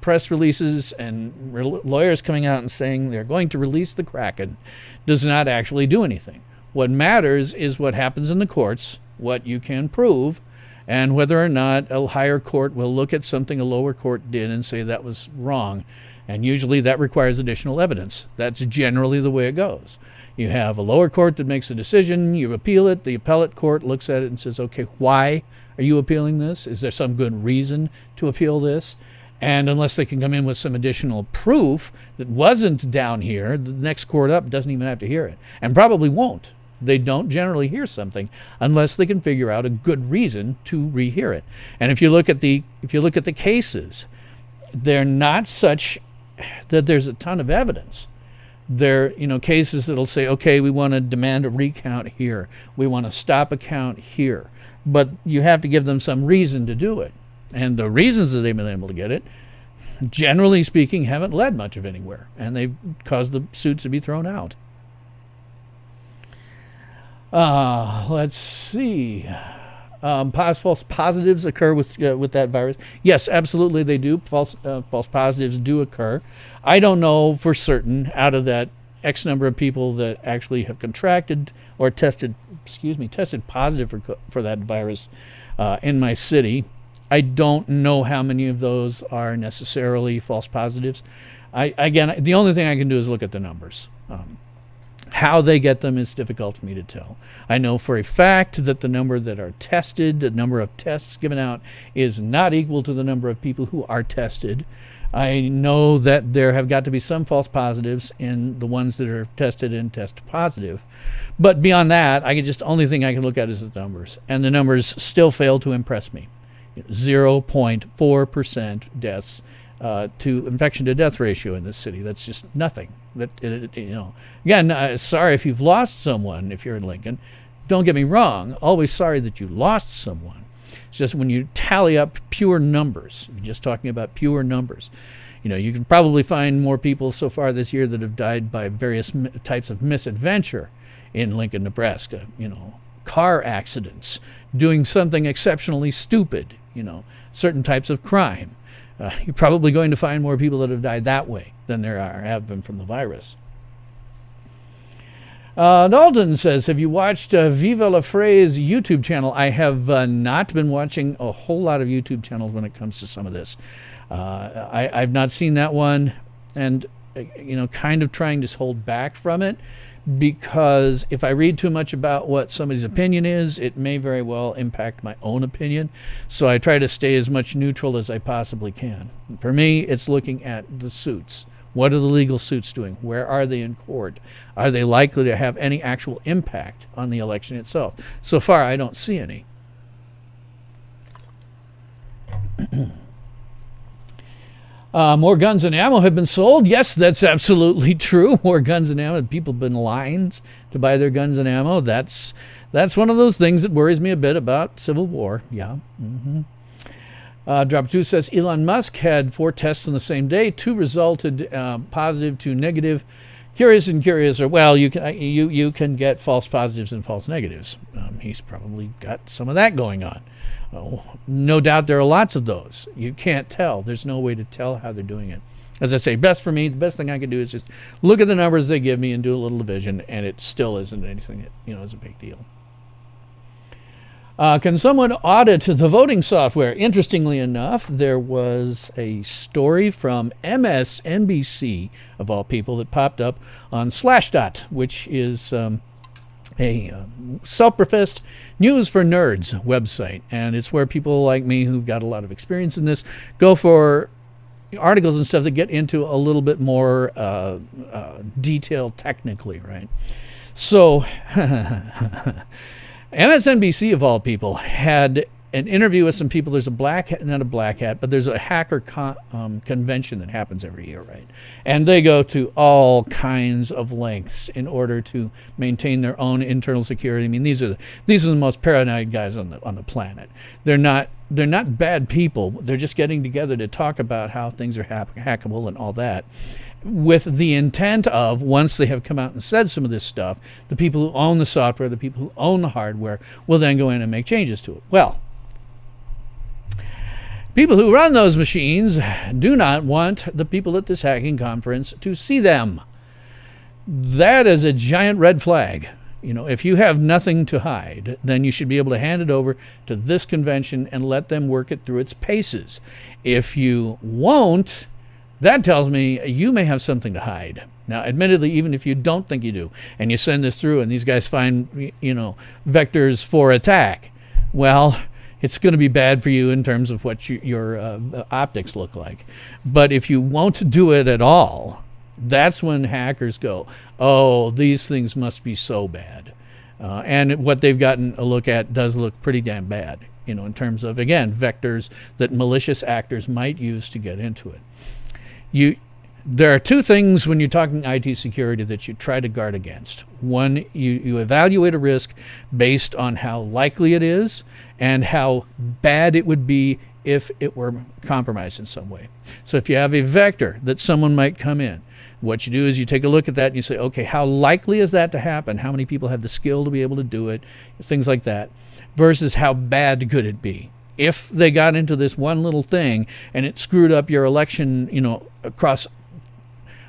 press releases and lawyers coming out and saying they're going to release the Kraken does not actually do anything. What matters is what happens in the courts, what you can prove, and whether or not a higher court will look at something a lower court did and say that was wrong. And usually that requires additional evidence. That's generally the way it goes. You have a lower court that makes a decision, you appeal it, the appellate court looks at it and says, okay, why are you appealing this? Is there some good reason to appeal this? And unless they can come in with some additional proof that wasn't down here, the next court up doesn't even have to hear it, and probably won't. They don't generally hear something unless they can figure out a good reason to rehear it. And if you look at the cases, they're not such that there's a ton of evidence. There, cases that'll say, okay, we want to demand a recount here. We want to stop a count here. But you have to give them some reason to do it. And the reasons that they've been able to get it, generally speaking, haven't led much of anywhere. And they've caused the suits to be thrown out. Let's see. False positives occur with that virus. Yes, absolutely they do. False positives do occur. I don't know for certain out of that X number of people that actually have contracted or tested positive for that virus in my city. I don't know how many of those are necessarily false positives. Again, the only thing I can do is look at the numbers. How they get them is difficult for me to tell. I know for a fact that the number that are tested, the number of tests given out, is not equal to the number of people who are tested. I know that there have got to be some false positives in the ones that are tested and test positive. But beyond that, only thing I can look at is the numbers. And the numbers still fail to impress me. 0.4% deaths to infection to death ratio in this city. That's just nothing. Again, sorry if you've lost someone if you're in Lincoln. Don't get me wrong. Always sorry that you lost someone. It's just when you tally up pure numbers, you're just talking about pure numbers. You can probably find more people so far this year that have died by various types of misadventure in Lincoln, Nebraska. Car accidents, doing something exceptionally stupid, certain types of crime. You're probably going to find more people that have died that way than there have been from the virus. Dalton says, have you watched Viva La Fray's YouTube channel? I have not been watching a whole lot of YouTube channels when it comes to some of this. I've not seen that one, and kind of trying to hold back from it, because if I read too much about what somebody's opinion is, it may very well impact my own opinion. So I try to stay as much neutral as I possibly can. For me, it's looking at the suits. What are the legal suits doing? Where are they in court? Are they likely to have any actual impact on the election itself? So far, I don't see any. More guns and ammo have been sold. Yes, that's absolutely true. More guns and ammo. People have been in lines to buy their guns and ammo. That's one of those things that worries me a bit about civil war. Yeah. Drop 2 says Elon Musk had 4 tests on the same day. 2 resulted positive, 2 negative. Curious and curious. Or well, you can get false positives and false negatives. He's probably got some of that going on. Oh, no doubt there are lots of those. You can't tell. There's no way to tell how they're doing it. As I say, best for me, the best thing I can do is just look at the numbers they give me and do a little division, and it still isn't anything that is a big deal. Can someone audit the voting software? Interestingly enough, there was a story from MSNBC, of all people, that popped up on Slashdot, which is a self-professed news for nerds website, and it's where people like me who've got a lot of experience in this go for articles and stuff that get into a little bit more detail technically, right? So MSNBC, of all people, had an interview with some people. There's there's a hacker convention that happens every year, right? And they go to all kinds of lengths in order to maintain their own internal security. I mean, these are the most paranoid guys on the planet. They're not bad people. They're just getting together to talk about how things are hackable and all that, with the intent of, once they have come out and said some of this stuff, the people who own the software, the people who own the hardware, will then go in and make changes to it. Well, people who run those machines do not want the people at this hacking conference to see them. That is a giant red flag. If you have nothing to hide, then you should be able to hand it over to this convention and let them work it through its paces. If you won't, that tells me you may have something to hide. Now, admittedly, even if you don't think you do, and you send this through and these guys find, vectors for attack, well, it's going to be bad for you in terms of what your optics look like. But if you won't do it at all, that's when hackers go, oh, these things must be so bad. And what they've gotten a look at does look pretty damn bad, in terms of, again, vectors that malicious actors might use to get into it. There are two things when you're talking IT security that you try to guard against. One, you evaluate a risk based on how likely it is and how bad it would be if it were compromised in some way. So if you have a vector that someone might come in, what you do is you take a look at that and you say, okay, how likely is that to happen? How many people have the skill to be able to do it? Things like that. Versus how bad could it be? If they got into this one little thing and it screwed up your election, across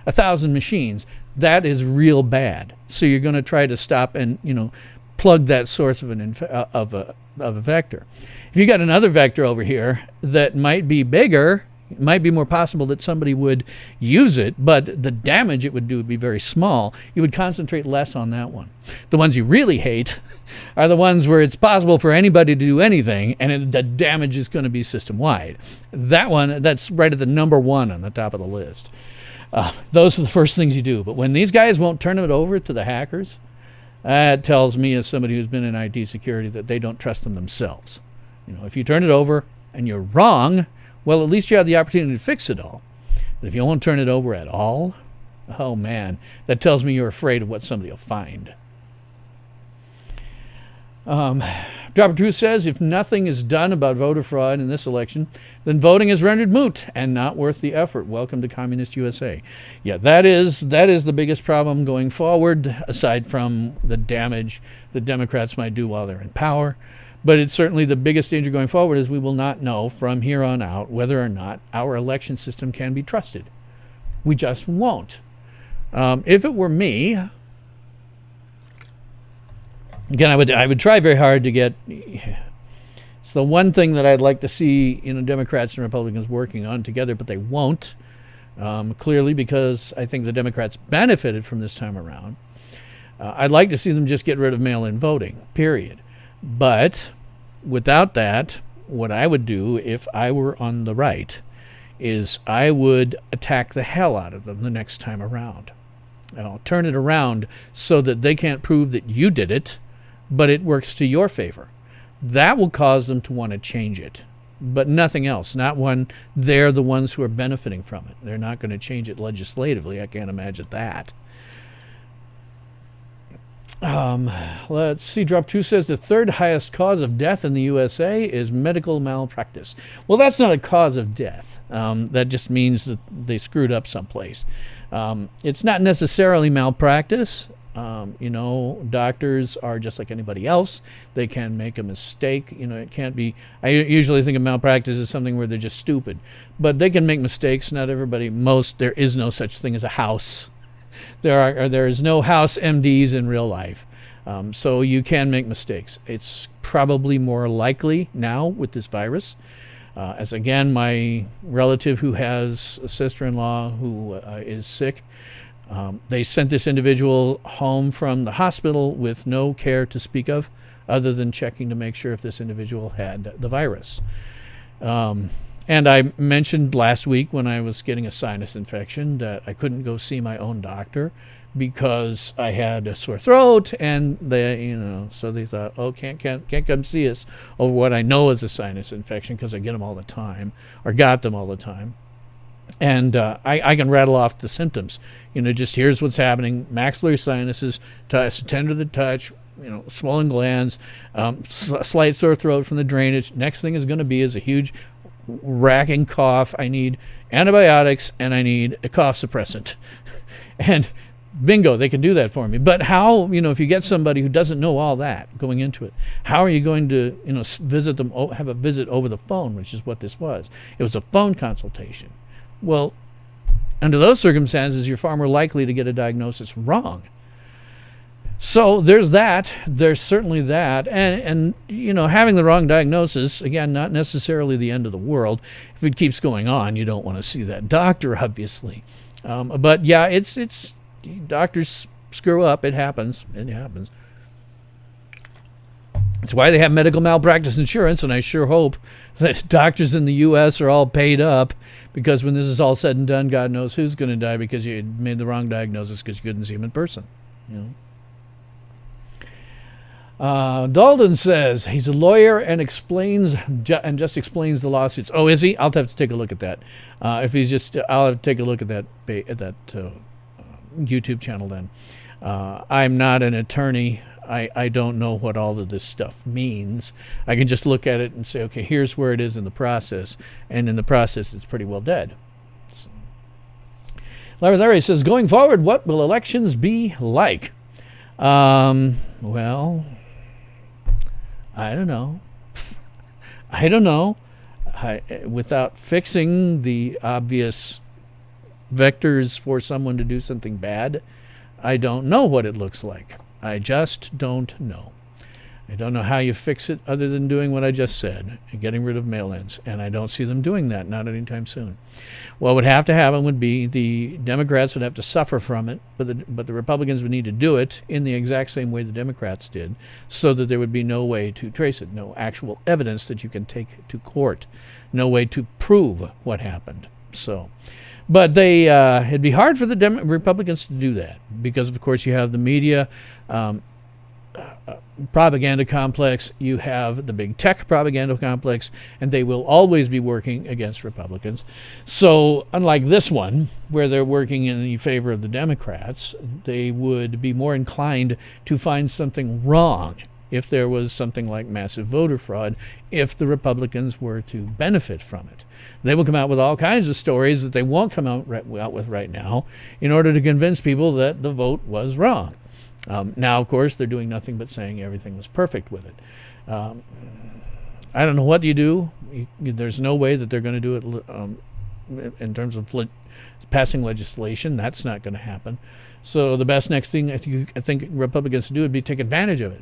1,000 machines, that is real bad. So you're going to try to stop and, plug that source of a vector. If you got another vector over here that might be bigger, it might be more possible that somebody would use it, but the damage it would do would be very small. You would concentrate less on that one. The ones you really hate are the ones where it's possible for anybody to do anything, and the damage is going to be system-wide. That one, that's right at the number one on the top of the list. Those are the first things you do. But when these guys won't turn it over to the hackers, that tells me, as somebody who's been in IT security, that they don't trust them themselves. If you turn it over and you're wrong, well, at least you have the opportunity to fix it all. But if you won't turn it over at all, oh man, that tells me you're afraid of what somebody will find. Dropper Truth says, if nothing is done about voter fraud in this election, then voting is rendered moot and not worth the effort. Welcome to Communist USA. Yeah, that is the biggest problem going forward, aside from the damage the Democrats might do while they're in power. But it's certainly the biggest danger going forward, is we will not know from here on out whether or not our election system can be trusted. We just won't. If it were me, again, I would try very hard to get. It's the one thing that I'd like to see, Democrats and Republicans working on together, but they won't. Clearly, because I think the Democrats benefited from this time around. I'd like to see them just get rid of mail-in voting, period. But without that, what I would do if I were on the right is I would attack the hell out of them the next time around. I'll turn it around so that they can't prove that you did it, but it works to your favor. That will cause them to want to change it, but nothing else. Not when they're the ones who are benefiting from it. They're not going to change it legislatively. I can't imagine that. Let's see. Drop 2 says the third highest cause of death in the USA is medical malpractice. Well, that's not a cause of death. That just means that they screwed up someplace. It's not necessarily malpractice. Doctors are just like anybody else. They can make a mistake. It can't be. I usually think of malpractice as something where they're just stupid, but they can make mistakes. Not everybody. There is no such thing as a house. There is no house MDs in real life. So you can make mistakes. It's probably more likely now with this virus. As again, my relative who has a sister-in-law who is sick, they sent this individual home from the hospital with no care to speak of, other than checking to make sure if this individual had the virus. And I mentioned last week when I was getting a sinus infection that I couldn't go see my own doctor because I had a sore throat, and so they thought, oh, can't come see us over what I know is a sinus infection because I get them all the time, or got them all the time. And I can rattle off the symptoms. Just here's what's happening: maxillary sinuses, tender to the touch, swollen glands, slight sore throat from the drainage. Next thing is going to be is a huge racking cough. I need antibiotics and I need a cough suppressant. And bingo, they can do that for me. But how, if you get somebody who doesn't know all that going into it, how are you going to, visit them, have a visit over the phone, which is what this was. It was a phone consultation. Well, under those circumstances, you're far more likely to get a diagnosis wrong. So there's that. There's certainly that. And having the wrong diagnosis, again, not necessarily the end of the world. If it keeps going on, you don't want to see that doctor, obviously. But yeah, it's doctors screw up. It happens. It's why they have medical malpractice insurance, and I sure hope that doctors in the U.S. are all paid up, because when this is all said and done, God knows who's going to die because you made the wrong diagnosis because you couldn't see him in person. Dalton says he's a lawyer and just explains the lawsuits. Oh, is he? I'll have to take a look at that. If he's just, I'll have to take a look at that YouTube channel then. I'm not an attorney. I don't know what all of this stuff means. I can just look at it and say, okay, here's where it is in the process, and in the process, it's pretty well dead. So. Larry says, going forward, what will elections be like? Well, I don't know. Without fixing the obvious vectors for someone to do something bad, I don't know what it looks like. I just don't know. I don't know how you fix it other than doing what I just said, getting rid of mail-ins, and I don't see them doing that, not anytime soon. What would have to happen would be the Democrats would have to suffer from it, but the Republicans would need to do it in the exact same way the Democrats did, so that there would be no way to trace it, no actual evidence that you can take to court, no way to prove what happened. So, but it'd be hard for the Republicans to do that because, of course, you have the media propaganda complex, you have the big tech propaganda complex, and they will always be working against Republicans. So unlike this one, where they're working in favor of the Democrats, they would be more inclined to find something wrong if there was something like massive voter fraud, if the Republicans were to benefit from it. They will come out with all kinds of stories that they won't come out with right now in order to convince people that the vote was wrong. Now, of course, they're doing nothing but saying everything was perfect with it. I don't know what you do. There's no way that they're going to do it in terms of passing legislation. That's not going to happen. So the best next thing I think Republicans do would be take advantage of it.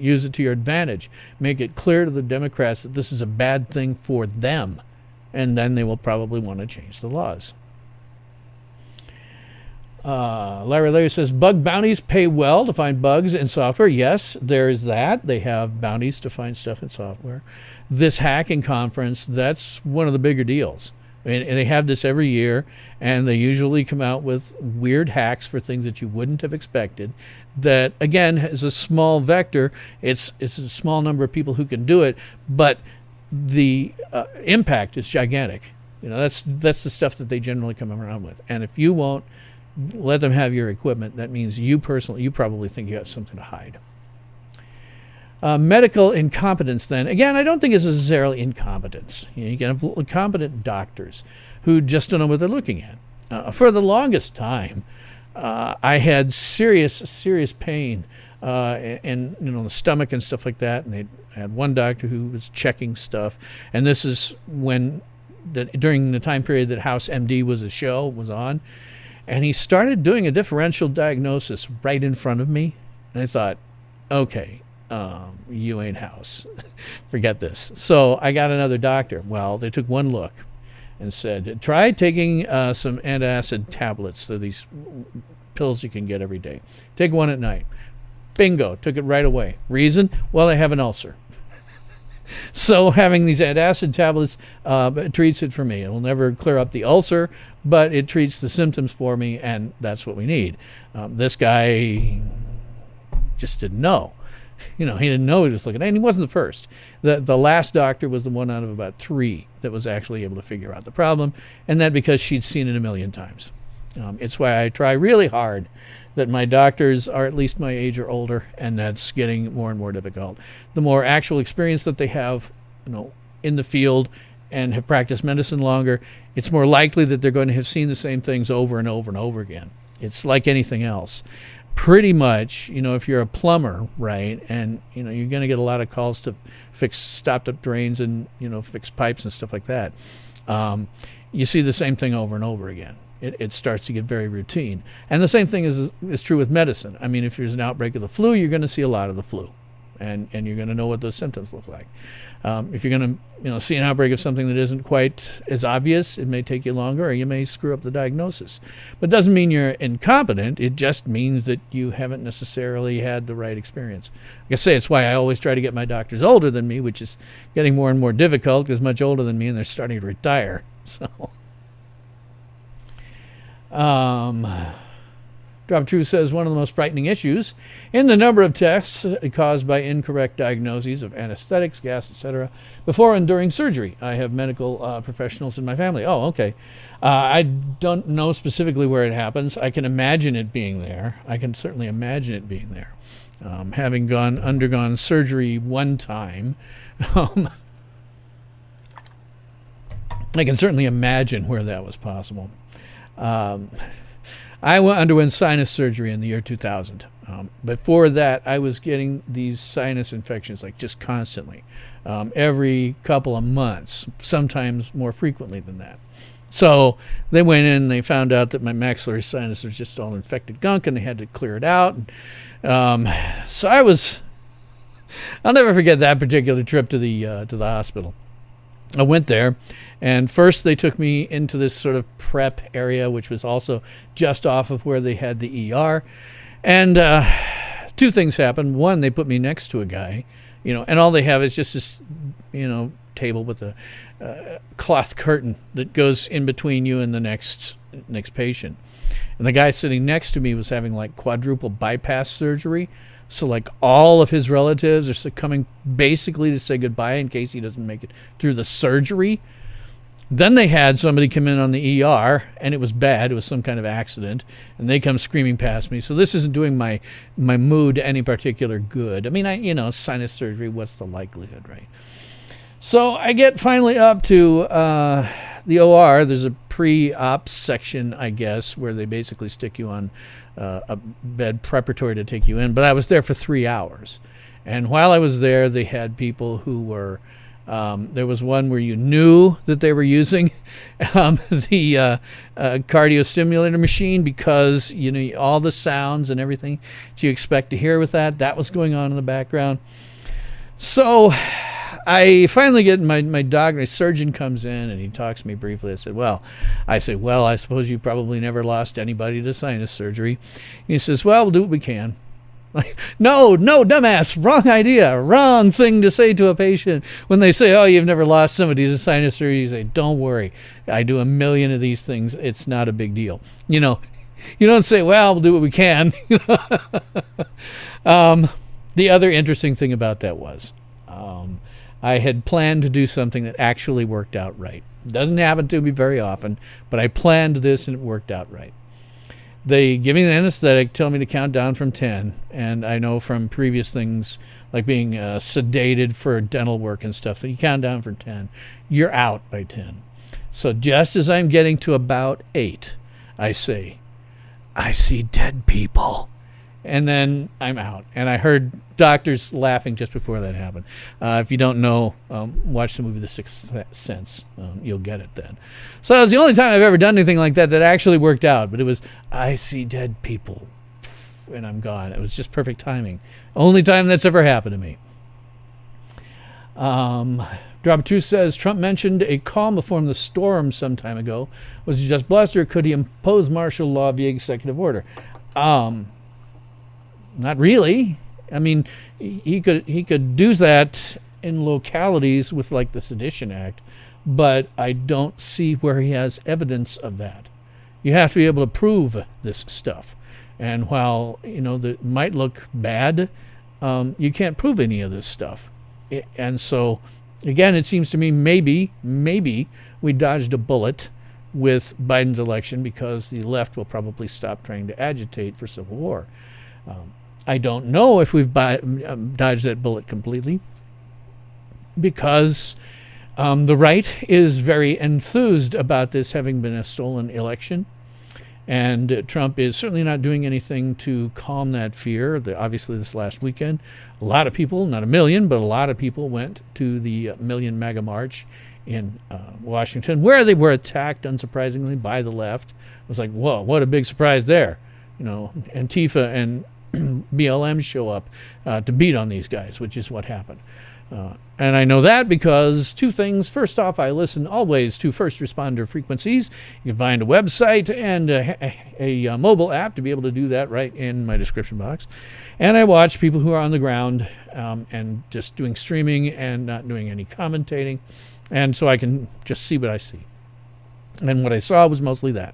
Use it to your advantage. Make it clear to the Democrats that this is a bad thing for them, and then they will probably want to change the laws. Larry says, bug bounties pay well to find bugs in software. Yes, there is that. They have bounties to find stuff in software. This hacking conference, that's one of the bigger deals. And they have this every year, and they usually come out with weird hacks for things that you wouldn't have expected. That, again, is a small vector. It's a small number of people who can do it, but the impact is gigantic. That's the stuff that they generally come around with. And if you won't let them have your equipment, that means you probably think you have something to hide. Medical incompetence, then. Again, I don't think it's necessarily incompetence. You can have incompetent doctors who just don't know what they're looking at. For the longest time, I had serious pain in the stomach and stuff like that. And I had one doctor who was checking stuff. And this is during the time period that House MD was on. And he started doing a differential diagnosis right in front of me. And I thought, okay, you ain't House. Forget this. So I got another doctor. Well, they took one look and said, try taking some antacid tablets. They're these pills you can get every day. Take one at night. Bingo. Took it right away. Reason? Well, I have an ulcer. So having these antacid tablets treats it for me. It will never clear up the ulcer, but it treats the symptoms for me, and that's what we need. This guy just didn't know. He didn't know he was looking at it, and he wasn't the first. The last doctor was the one out of about 3 that was actually able to figure out the problem, and that because she'd seen it a million times. It's why I try really hard that my doctors are at least my age or older, and that's getting more and more difficult. The more actual experience that they have, in the field and have practiced medicine longer, it's more likely that they're going to have seen the same things over and over and over again. It's like anything else. Pretty much, if you're a plumber, right, and, you're going to get a lot of calls to fix stopped-up drains and, fix pipes and stuff like that. You see the same thing over and over again. It starts to get very routine. And the same thing is true with medicine. I mean, if there's an outbreak of the flu, you're going to see a lot of the flu. And you're going to know what those symptoms look like. If you're going to see an outbreak of something that isn't quite as obvious, it may take you longer, or you may screw up the diagnosis. But it doesn't mean you're incompetent. It just means that you haven't necessarily had the right experience. Like I say, it's why I always try to get my doctors older than me, which is getting more and more difficult because much older than me, and they're starting to retire. So, Drop Truth says one of the most frightening issues in the number of tests caused by incorrect diagnoses of anesthetics, gas, etc. before and during surgery. I have medical professionals in my family. Oh, okay. I don't know specifically where it happens. I can imagine it being there. I can certainly imagine it being there. Having undergone surgery one time, I can certainly imagine where that was possible. I underwent sinus surgery in the year 2000. Before that, I was getting these sinus infections like just constantly, every couple of months, sometimes more frequently than that. So they went in and they found out that my maxillary sinus was just all infected gunk, and they had to clear it out. So I'll never forget that particular trip to the hospital. I went there, and first they took me into this sort of prep area, which was also just off of where they had the ER. And two things happened. One, they put me next to a guy, and all they have is just this, table with a cloth curtain that goes in between you and the next patient. And the guy sitting next to me was having like quadruple bypass surgery. So like all of his relatives are coming basically to say goodbye in case he doesn't make it through the surgery. Then they had somebody come in on the ER, and it was bad. It was some kind of accident, and they come screaming past me. So this isn't doing my mood any particular good. I mean, sinus surgery, what's the likelihood, right? So I get finally up to the OR. There's a pre-op section, I guess, where they basically stick you on a bed preparatory to take you in. But I was there for 3 hours. And while I was there, they had people who were, there was one where you knew that they were using the cardio stimulator machine because, all the sounds and everything that you expect to hear with that was going on in the background. So I finally get my doc, my surgeon comes in and he talks to me briefly. I said, I suppose you probably never lost anybody to sinus surgery. He says, we'll do what we can. Like, no, dumbass, wrong idea, wrong thing to say to a patient. When they say, oh, you've never lost somebody to sinus surgery, you say, don't worry. I do 1 million of these things. It's not a big deal. You don't say, we'll do what we can. The other interesting thing about that was, I had planned to do something that actually worked out right. It doesn't happen to me very often, but I planned this and it worked out right. They give me the anesthetic, tell me to count down from 10, and I know from previous things like being sedated for dental work and stuff that you count down from 10, you're out by 10. So just as I'm getting to about 8, I say, I see dead people. And then I'm out. And I heard doctors laughing just before that happened. If you don't know, watch the movie The Sixth Sense. You'll get it then. So that was the only time I've ever done anything like that actually worked out. But it was, I see dead people, and I'm gone. It was just perfect timing. Only time that's ever happened to me. Drop of Truth says, Trump mentioned a calm before the storm some time ago. Was he just bluster, or could he impose martial law via executive order? Not really. I mean, he could do that in localities with like the Sedition Act, but I don't see where he has evidence of that. You have to be able to prove this stuff. And while, that might look bad, you can't prove any of this stuff. And so, again, it seems to me maybe we dodged a bullet with Biden's election because the left will probably stop trying to agitate for civil war. I don't know if we've dodged that bullet completely because the right is very enthused about this having been a stolen election. And Trump is certainly not doing anything to calm that fear. Obviously, this last weekend, a lot of people, not 1 million, but a lot of people went to the Million MAGA March in Washington, where they were attacked, unsurprisingly, by the left. It was like, whoa, what a big surprise there. Antifa and BLM show up to beat on these guys, which is what happened. And I know that because two things. First off, I listen always to first responder frequencies. You can find a website and a mobile app to be able to do that right in my description box. And I watch people who are on the ground and just doing streaming and not doing any commentating. And so I can just see what I see. And what I saw was mostly that.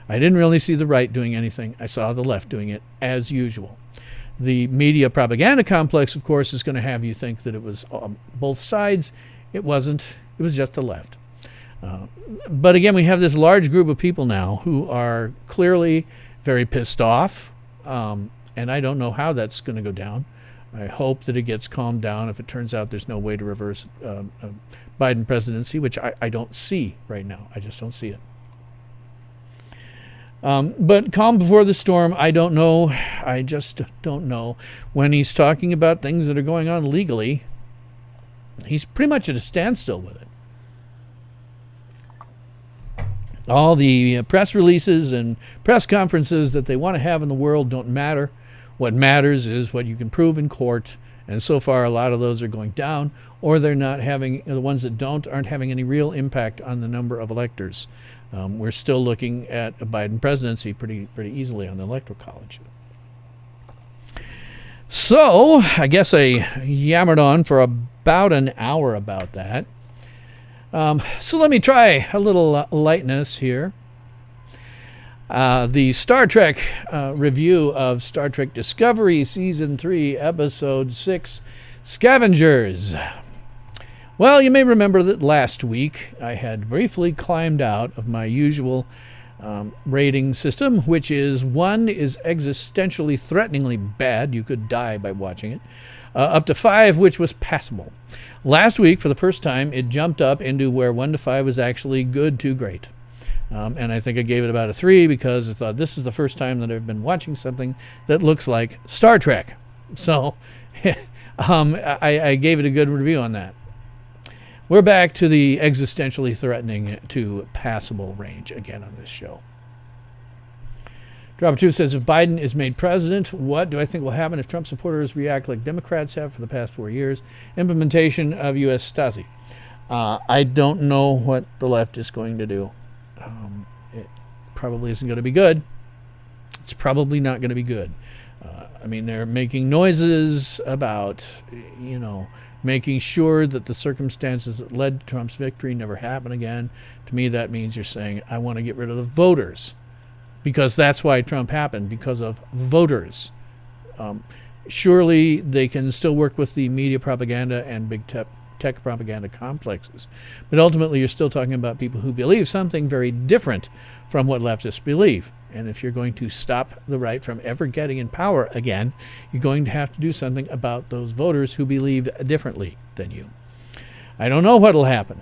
I didn't really see the right doing anything. I saw the left doing it as usual. The media propaganda complex, of course, is going to have you think that it was both sides. It wasn't. It was just the left. But again, we have this large group of people now who are clearly very pissed off, and I don't know how that's going to go down. I hope that it gets calmed down if it turns out there's no way to reverse Biden presidency, which I don't see right now. I just don't see it. But calm before the storm, I don't know. I just don't know. When he's talking about things that are going on legally, he's pretty much at a standstill with it. All the press releases and press conferences that they want to have in the world don't matter. What matters is what you can prove in court. And so far, a lot of those are going down, or they're not having, the ones that aren't having any real impact on the number of electors. We're still looking at a Biden presidency pretty easily on the Electoral College. So I guess I yammered on for about an hour about that. So let me try a little lightness here. The Star Trek review of Star Trek Discovery Season 3, Episode 6, Scavengers. Well, you may remember that last week I had briefly climbed out of my usual rating system, which is 1 is existentially threateningly bad. You could die by watching it. Up to 5, which was passable. Last week, for the first time, it jumped up into where 1 to 5 was actually good to great. And I think I gave it about a 3 because I thought this is the first time that I've been watching something that looks like Star Trek. So I gave it a good review on that. We're back to the existentially threatening to passable range again on this show. Dropper 2 says, if Biden is made president, what do I think will happen if Trump supporters react like Democrats have for the past 4 years? Implementation of U.S. Stasi. I don't know what the left is going to do. It probably isn't going to be good. It's probably not going to be good. I mean, they're making noises about, making sure that the circumstances that led to Trump's victory never happen again. To me, that means you're saying, I want to get rid of the voters. Because that's why Trump happened, because of voters. Surely they can still work with the media propaganda and big tech propaganda complexes. But ultimately, you're still talking about people who believe something very different from what leftists believe. And if you're going to stop the right from ever getting in power again, you're going to have to do something about those voters who believe differently than you. I don't know what will happen.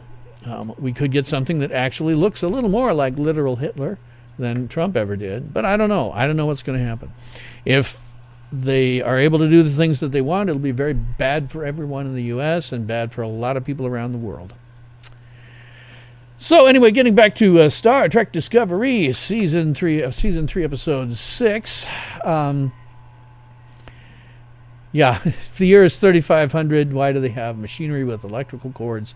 We could get something that actually looks a little more like literal Hitler than Trump ever did, but I don't know. I don't know what's going to happen. If they are able to do the things that they want, it'll be very bad for everyone in the U.S. and bad for a lot of people around the world. So anyway, getting back to Star Trek Discovery, Season 3, Episode 6. If the year is 3500, why do they have machinery with electrical cords?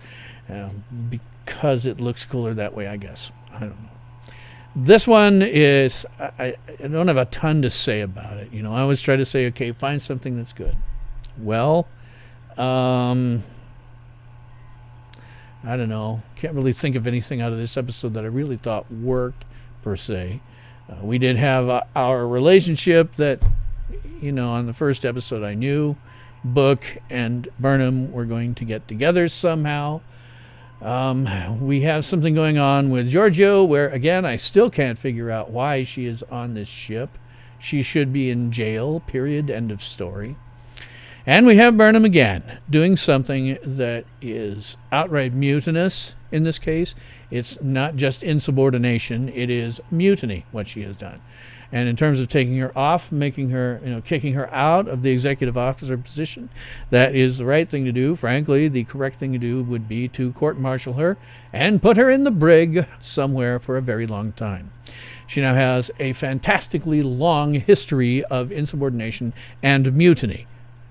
Because it looks cooler that way, I guess. I don't know. This one is, I don't have a ton to say about it. I always try to say, okay, find something that's good. Well, I don't know. Can't really think of anything out of this episode that I really thought worked, per se. We did have our relationship that, on the first episode I knew Book and Burnham were going to get together somehow. We have something going on with Giorgio where, again, I still can't figure out why she is on this ship. She should be in jail, period, end of story. And we have Burnham again doing something that is outright mutinous in this case. It's not just insubordination, it is mutiny, what she has done. And in terms of taking her off, making her, kicking her out of the executive officer position, that is the right thing to do. Frankly, the correct thing to do would be to court-martial her and put her in the brig somewhere for a very long time. She now has a fantastically long history of insubordination and mutiny.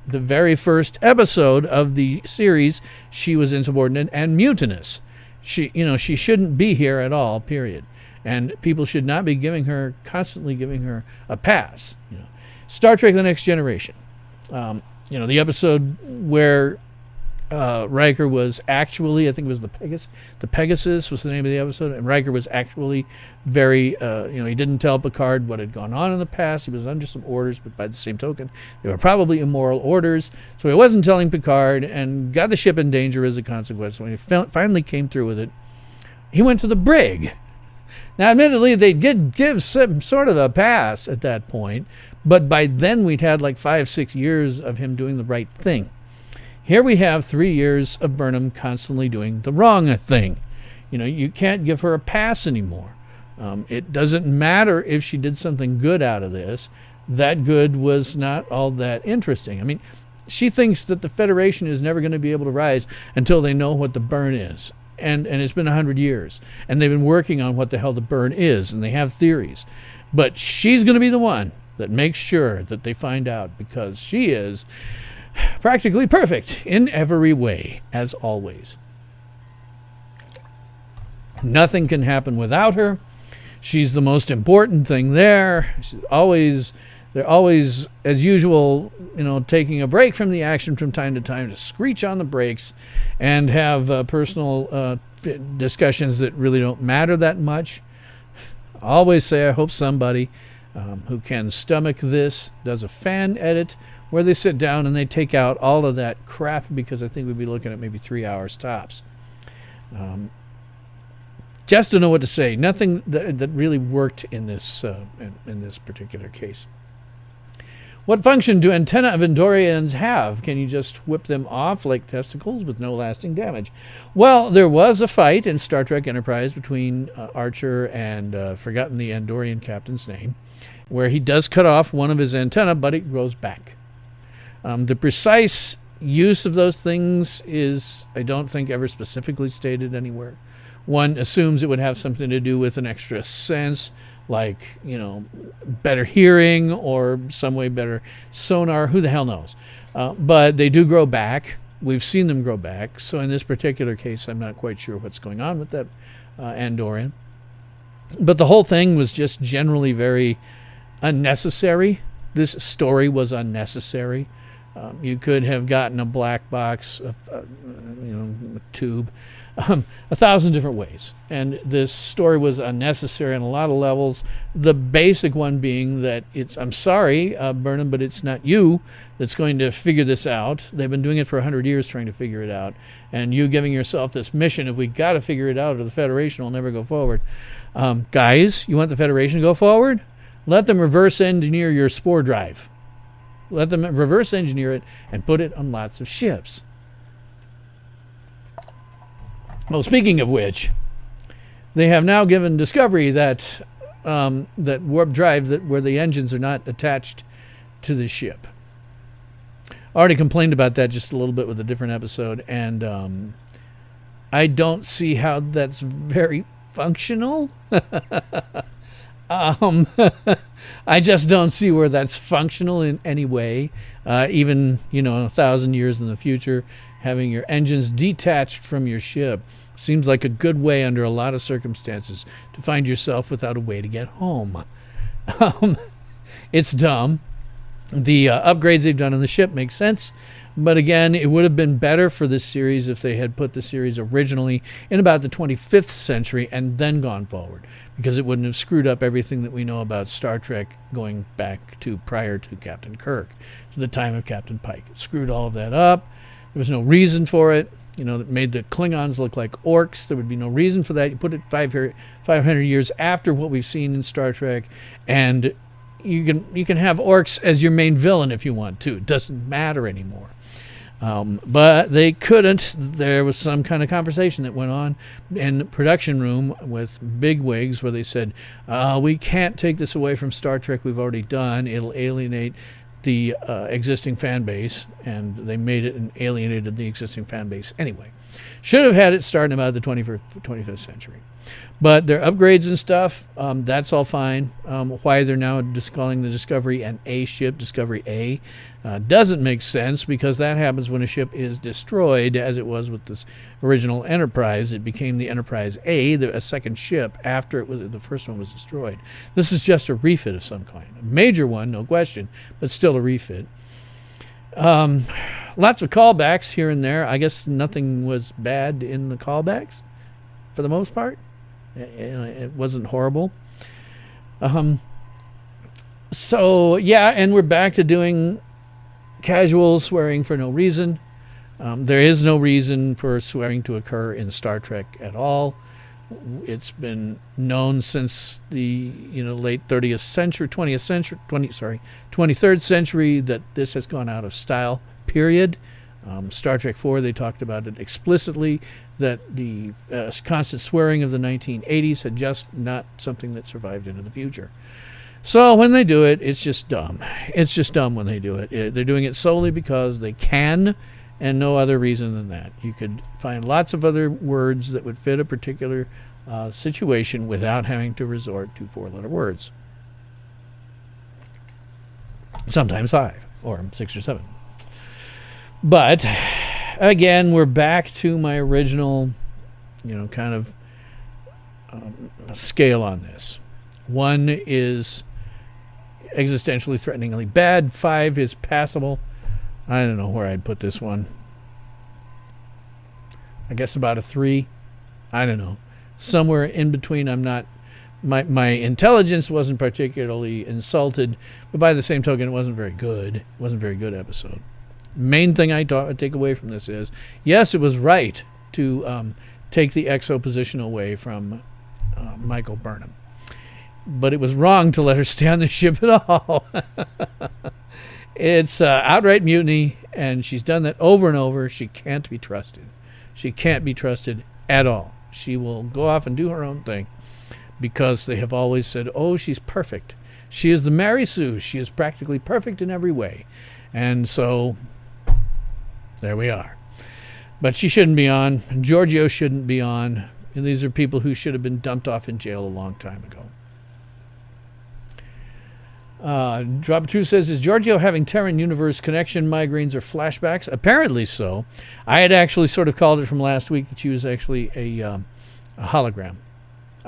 The very first episode of the series, she was insubordinate and mutinous. She shouldn't be here at all, period. And people should not be constantly giving her a pass. Star Trek: The Next Generation. The episode where Riker was actually, I think it was the Pegasus was the name of the episode, and Riker was actually very, he didn't tell Picard what had gone on in the past. He was under some orders, but by the same token, they were probably immoral orders. So he wasn't telling Picard and got the ship in danger as a consequence. When he finally came through with it, he went to the brig. Now, admittedly, they did give some sort of a pass at that point, but by then we'd had like 5-6 years of him doing the right thing. Here we have 3 years of Burnham constantly doing the wrong thing. You can't give her a pass anymore. It doesn't matter if she did something good out of this. That good was not all that interesting. I mean, she thinks that the Federation is never going to be able to rise until they know what the burn is. And it's been 100 years. And they've been working on what the hell the burn is, and they have theories. But she's going to be the one that makes sure that they find out, because she is practically perfect in every way, as always. Nothing can happen without her. She's the most important thing there. They're always, as usual, taking a break from the action from time to time to screech on the brakes and have personal discussions that really don't matter that much. I always say I hope somebody who can stomach this does a fan edit where they sit down and they take out all of that crap, because I think we'd be looking at maybe 3 hours tops. Just to know what to say. Nothing that really worked in this particular case. What function do antennae of Andorians have? Can you just whip them off like testicles with no lasting damage? Well, there was a fight in Star Trek Enterprise between Archer and forgotten the Andorian captain's name, where he does cut off one of his antennae, but it grows back. The precise use of those things is, I don't think, ever specifically stated anywhere. One assumes it would have something to do with an extra sense, like, better hearing or some way better sonar. Who the hell knows? But they do grow back. We've seen them grow back. So in this particular case, I'm not quite sure what's going on with that Andorian. But the whole thing was just generally very unnecessary. This story was unnecessary. You could have gotten a black box, a tube, 1,000 different ways. And this story was unnecessary on a lot of levels. The basic one being that I'm sorry, Burnham, but it's not you that's going to figure this out. They've been doing it for 100 years trying to figure it out. And you giving yourself this mission of we got to figure it out or the Federation will never go forward. Guys, you want the Federation to go forward? Let them reverse engineer your spore drive. Let them reverse engineer it and put it on lots of ships. Well, speaking of which, they have now given Discovery that warp drive where the engines are not attached to the ship. I already complained about that just a little bit with a different episode, and I don't see how that's very functional. I just don't see where that's functional in any way. Even 1,000 years in the future, having your engines detached from your ship seems like a good way under a lot of circumstances to find yourself without a way to get home. It's dumb. The upgrades they've done on the ship make sense. But again, it would have been better for this series if they had put the series originally in about the 25th century and then gone forward, because it wouldn't have screwed up everything that we know about Star Trek going back to prior to Captain Kirk, to the time of Captain Pike. It screwed all of that up. There was no reason for it. It made the Klingons look like orcs. There would be no reason for that. You put it 500 years after what we've seen in Star Trek, and you can have orcs as your main villain if you want to. It doesn't matter anymore. But they couldn't. There was some kind of conversation that went on in the production room with bigwigs where they said, we can't take this away from Star Trek we've already done. It'll alienate the existing fan base. And they made it and alienated the existing fan base anyway. Should have had it starting about the 25th century. But their upgrades and stuff, that's all fine. Why they're now just calling the Discovery an A ship, Discovery A, doesn't make sense, because that happens when a ship is destroyed, as it was with this original Enterprise. It became the Enterprise A, a second ship, after the first one was destroyed. This is just a refit of some kind. A major one, no question, but still a refit. Lots of callbacks here and there. I guess nothing was bad in the callbacks for the most part. It wasn't horrible. So, yeah, and we're back to doing casual swearing for no reason. There is no reason for swearing to occur in Star Trek at all. It's been known since the late 23rd century that this has gone out of style, period. Star Trek 4, they talked about it explicitly, that the constant swearing of the 1980s had just not something that survived into the future. So when they do it, it's just dumb. It's just dumb when they do it. They're doing it solely because they can, and no other reason than that. You could find lots of other words that would fit a particular situation without having to resort to 4-letter words. Sometimes 5, or 6 or 7. But, again, we're back to my original, kind of scale on this. 1 is existentially threateningly bad. 5 is passable. I don't know where I'd put this one. I guess about a 3. I don't know. Somewhere in between. I'm not... My intelligence wasn't particularly insulted, but by the same token, it wasn't very good. It wasn't a very good episode. Main thing I take away from this is, yes, it was right to take the XO position away from Michael Burnham. But it was wrong to let her stay on the ship at all. It's outright mutiny, and she's done that over and over. She can't be trusted. She can't be trusted at all. She will go off and do her own thing because they have always said, oh, she's perfect. She is the Mary Sue. She is practically perfect in every way. And so there we are. But she shouldn't be on. Giorgio shouldn't be on. And these are people who should have been dumped off in jail a long time ago. Drop of Truth says, is Giorgio having Terran universe connection migraines or flashbacks? Apparently so. I had actually sort of called it from last week that she was actually a hologram.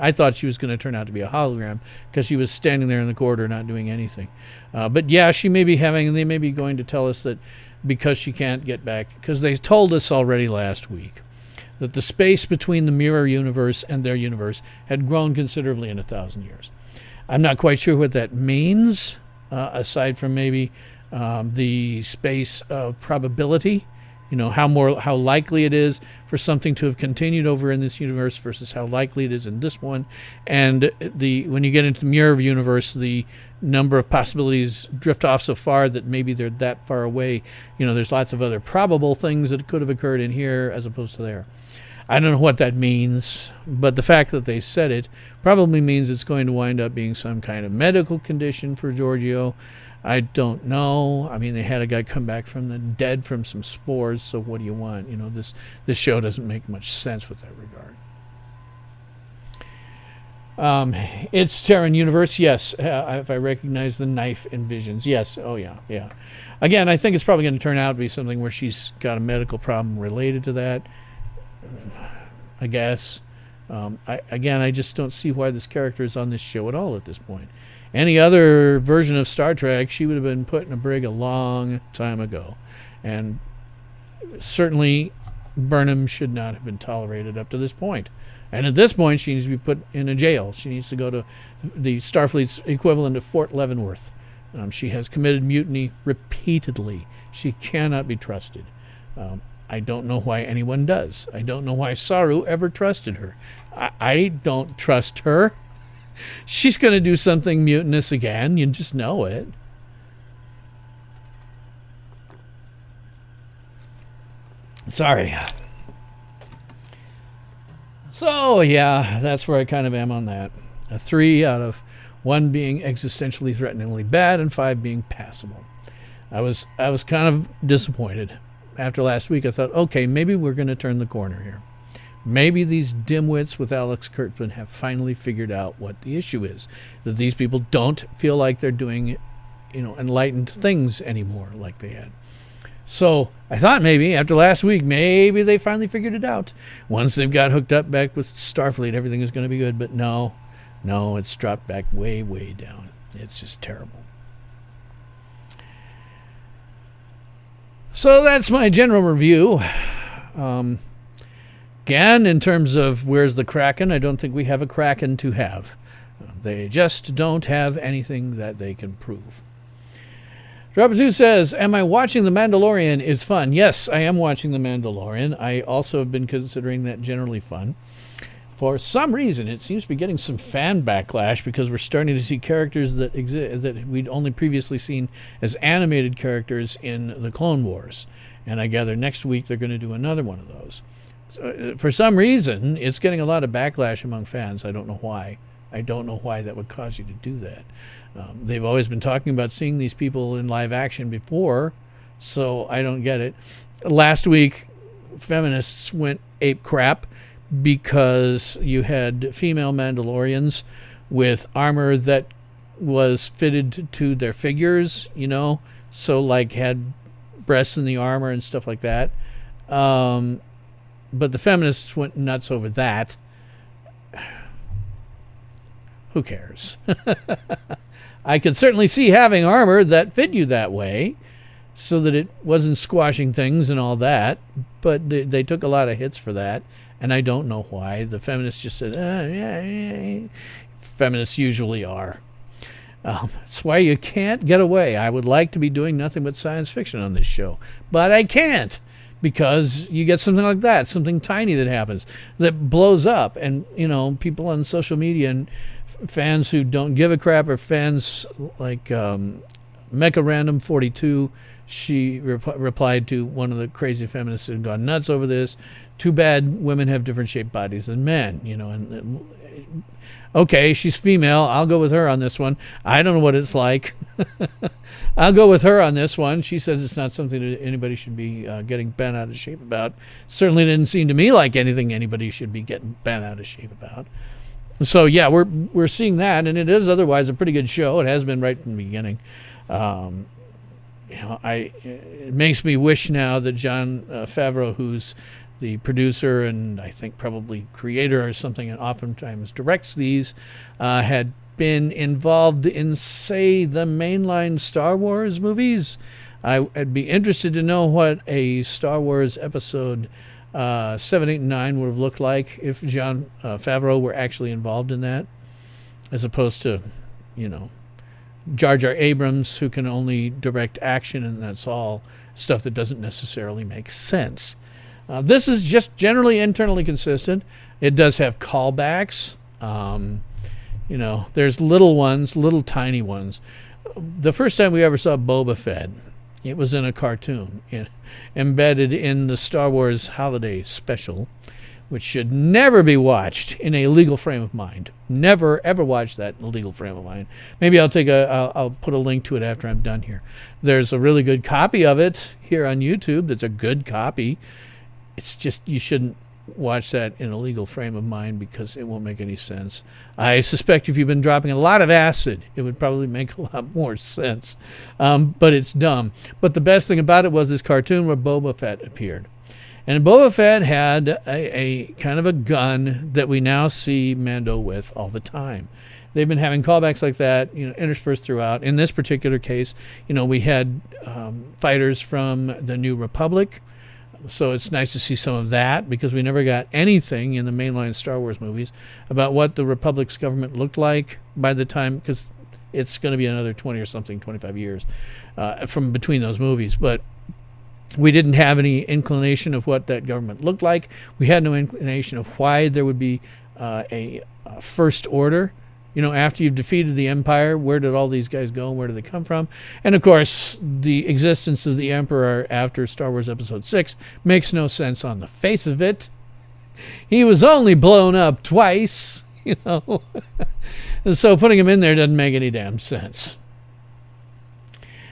I thought she was going to turn out to be a hologram because she was standing there in the corridor not doing anything. But yeah, she may be having, and they may be going to tell us that because she can't get back, because they told us already last week that the space between the mirror universe and their universe had grown considerably in 1,000 years. I'm not quite sure what that means, aside from maybe the space of probability. How likely it is for something to have continued over in this universe versus how likely it is in this one. And when you get into the mirror universe, the number of possibilities drift off so far that maybe they're that far away. There's lots of other probable things that could have occurred in here as opposed to there. I don't know what that means, but the fact that they said it probably means it's going to wind up being some kind of medical condition for Giorgio. I don't know. I mean, they had a guy come back from the dead from some spores, so what do you want? This show doesn't make much sense with that regard. It's Terran Universe, yes. If I recognize the knife in Visions, yes. Oh, yeah. Again, I think it's probably going to turn out to be something where she's got a medical problem related to that. I guess. I just don't see why this character is on this show at all at this point. Any other version of Star Trek, she would have been put in a brig a long time ago. And certainly Burnham should not have been tolerated up to this point. And at this point, she needs to be put in a jail. She needs to go to the Starfleet's equivalent of Fort Leavenworth. She has committed mutiny repeatedly. She cannot be trusted. I don't know why anyone does. I don't know why Saru ever trusted her. I don't trust her. She's going to do something mutinous again. You just know it. Sorry. So, yeah, that's where I kind of am on that. A 3 out of 1 being existentially threateningly bad and 5 being passable. I was kind of disappointed. After last week, I thought, okay, maybe we're going to turn the corner here. Maybe these dimwits with Alex Kurtzman have finally figured out what the issue is. That these people don't feel like they're doing, enlightened things anymore like they had. So I thought maybe after last week, maybe they finally figured it out. Once they've got hooked up back with Starfleet, everything is going to be good. But no, it's dropped back way, way down. It's just terrible. So that's my general review. Again, in terms of where's the Kraken, I don't think we have a Kraken to have. They just don't have anything that they can prove. Dropper2 says, am I watching The Mandalorian is fun? Yes, I am watching The Mandalorian. I also have been considering that generally fun. For some reason, it seems to be getting some fan backlash because we're starting to see characters that we'd only previously seen as animated characters in the Clone Wars. And I gather next week they're going to do another one of those. So, for some reason, it's getting a lot of backlash among fans. I don't know why. I don't know why that would cause you to do that. They've always been talking about seeing these people in live action before, so I don't get it. Last week, feminists went ape crap because you had female Mandalorians with armor that was fitted to their figures, so like had breasts in the armor and stuff like that. But the feminists went nuts over that. Who cares? I could certainly see having armor that fit you that way so that it wasn't squashing things and all that, but they took a lot of hits for that, and I don't know why. The feminists just said, yeah. Feminists usually are. That's why you can't get away. I would like to be doing nothing but science fiction on this show, but I can't. Because you get something like that, something tiny that happens, that blows up. And, people on social media and fans who don't give a crap, or fans like Mecha Random 42, she replied to one of the crazy feminists who had gone nuts over this. Too bad women have different shaped bodies than men, and okay, she's female. I'll go with her on this one. I don't know what it's like. I'll go with her on this one. She says it's not something that anybody should be getting bent out of shape about. Certainly didn't seem to me like anything anybody should be getting bent out of shape about. So yeah, we're seeing that, and it is otherwise a pretty good show. It has been right from the beginning. It makes me wish now that Jon Favreau, who's the producer and I think probably creator or something, and oftentimes directs these, had been involved in, say, the mainline Star Wars movies. I'd be interested to know what a Star Wars episode 7, 8, and 9 would have looked like if Jon Favreau were actually involved in that, as opposed to, Jar Jar Abrams, who can only direct action, and that's all stuff that doesn't necessarily make sense. This is just generally internally consistent. It does have callbacks. There's little ones, little tiny ones. The first time we ever saw Boba Fett, it was in a cartoon embedded in the Star Wars Holiday Special, which should never be watched in a legal frame of mind. Never, ever watch that in a legal frame of mind. Maybe I'll put a link to it after I'm done here. There's a really good copy of it here on YouTube. That's a good copy. It's just you shouldn't watch that in a legal frame of mind because it won't make any sense. I suspect if you've been dropping a lot of acid, it would probably make a lot more sense. But it's dumb. But the best thing about it was this cartoon where Boba Fett appeared. And Boba Fett had a kind of a gun that we now see Mando with all the time. They've been having callbacks like that, interspersed throughout. In this particular case, we had fighters from the New Republic. So it's nice to see some of that because we never got anything in the mainline Star Wars movies about what the Republic's government looked like by the time, because it's going to be another 25 years from between those movies. But we didn't have any inclination of what that government looked like. We had no inclination of why there would be a first order. After you've defeated the Empire, where did all these guys go and where did they come from? And, of course, the existence of the Emperor after Star Wars Episode 6 makes no sense on the face of it. He was only blown up twice, And so putting him in there doesn't make any damn sense.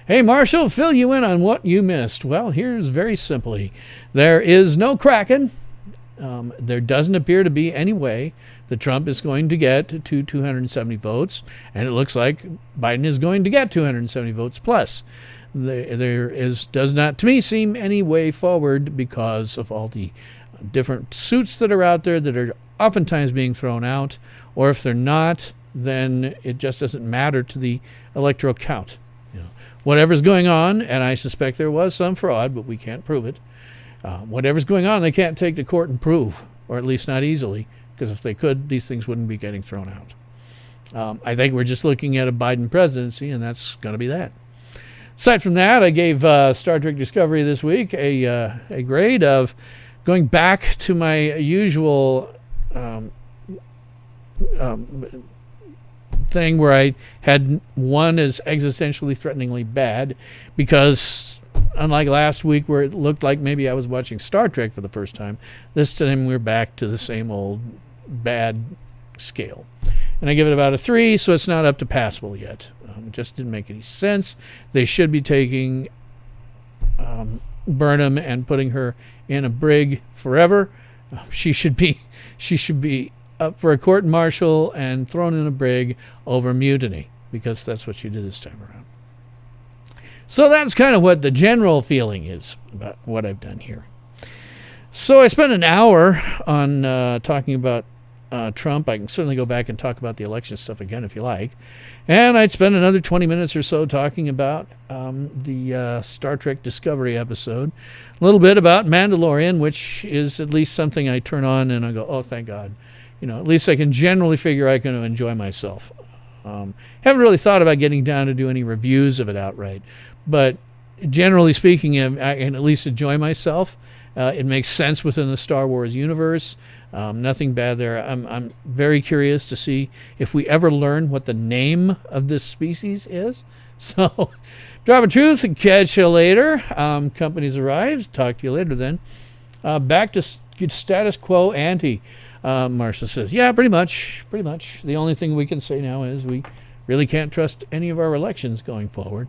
Hey, Marshall, fill you in on what you missed. Well, here's very simply. There is no Kraken. There doesn't appear to be any way that Trump is going to get to 270 votes, and it looks like Biden is going to get 270 votes plus. There does not, to me, seem any way forward because of all the different suits that are out there that are oftentimes being thrown out, or if they're not, then it just doesn't matter to the electoral count. whatever's going on, and I suspect there was some fraud, but we can't prove it. Whatever's going on, they can't take to court and prove, or at least not easily, because if they could, these things wouldn't be getting thrown out. I think we're just looking at a Biden presidency, and that's going to be that. Aside from that, I gave Star Trek Discovery this week a grade of going back to my usual thing where I had one as existentially threateningly bad, because unlike last week where it looked like maybe I was watching Star Trek for the first time, this time we're back to the same old bad scale. And I give it about a 3, so it's not up to passable yet. It just didn't make any sense. They should be taking Burnham and putting her in a brig forever. She should be up for a court-martial and thrown in a brig over mutiny, because that's what she did this time around. So that's kind of what the general feeling is about what I've done here. So I spent an hour on talking about Trump. I can certainly go back and talk about the election stuff again if you like. And I'd spend another 20 minutes or so talking about the Star Trek Discovery episode. A little bit about Mandalorian, which is at least something I turn on and I go, oh, thank God. At least I can generally figure I can enjoy myself. Haven't really thought about getting down to do any reviews of it outright. But generally speaking, I can at least enjoy myself. It makes sense within the Star Wars universe. Nothing bad there. I'm very curious to see if we ever learn what the name of this species is. So, drop a truth and catch you later. Companies arrives. Talk to you later then. Back to status quo ante. Marcia says, yeah, pretty much. The only thing we can say now is we really can't trust any of our elections going forward.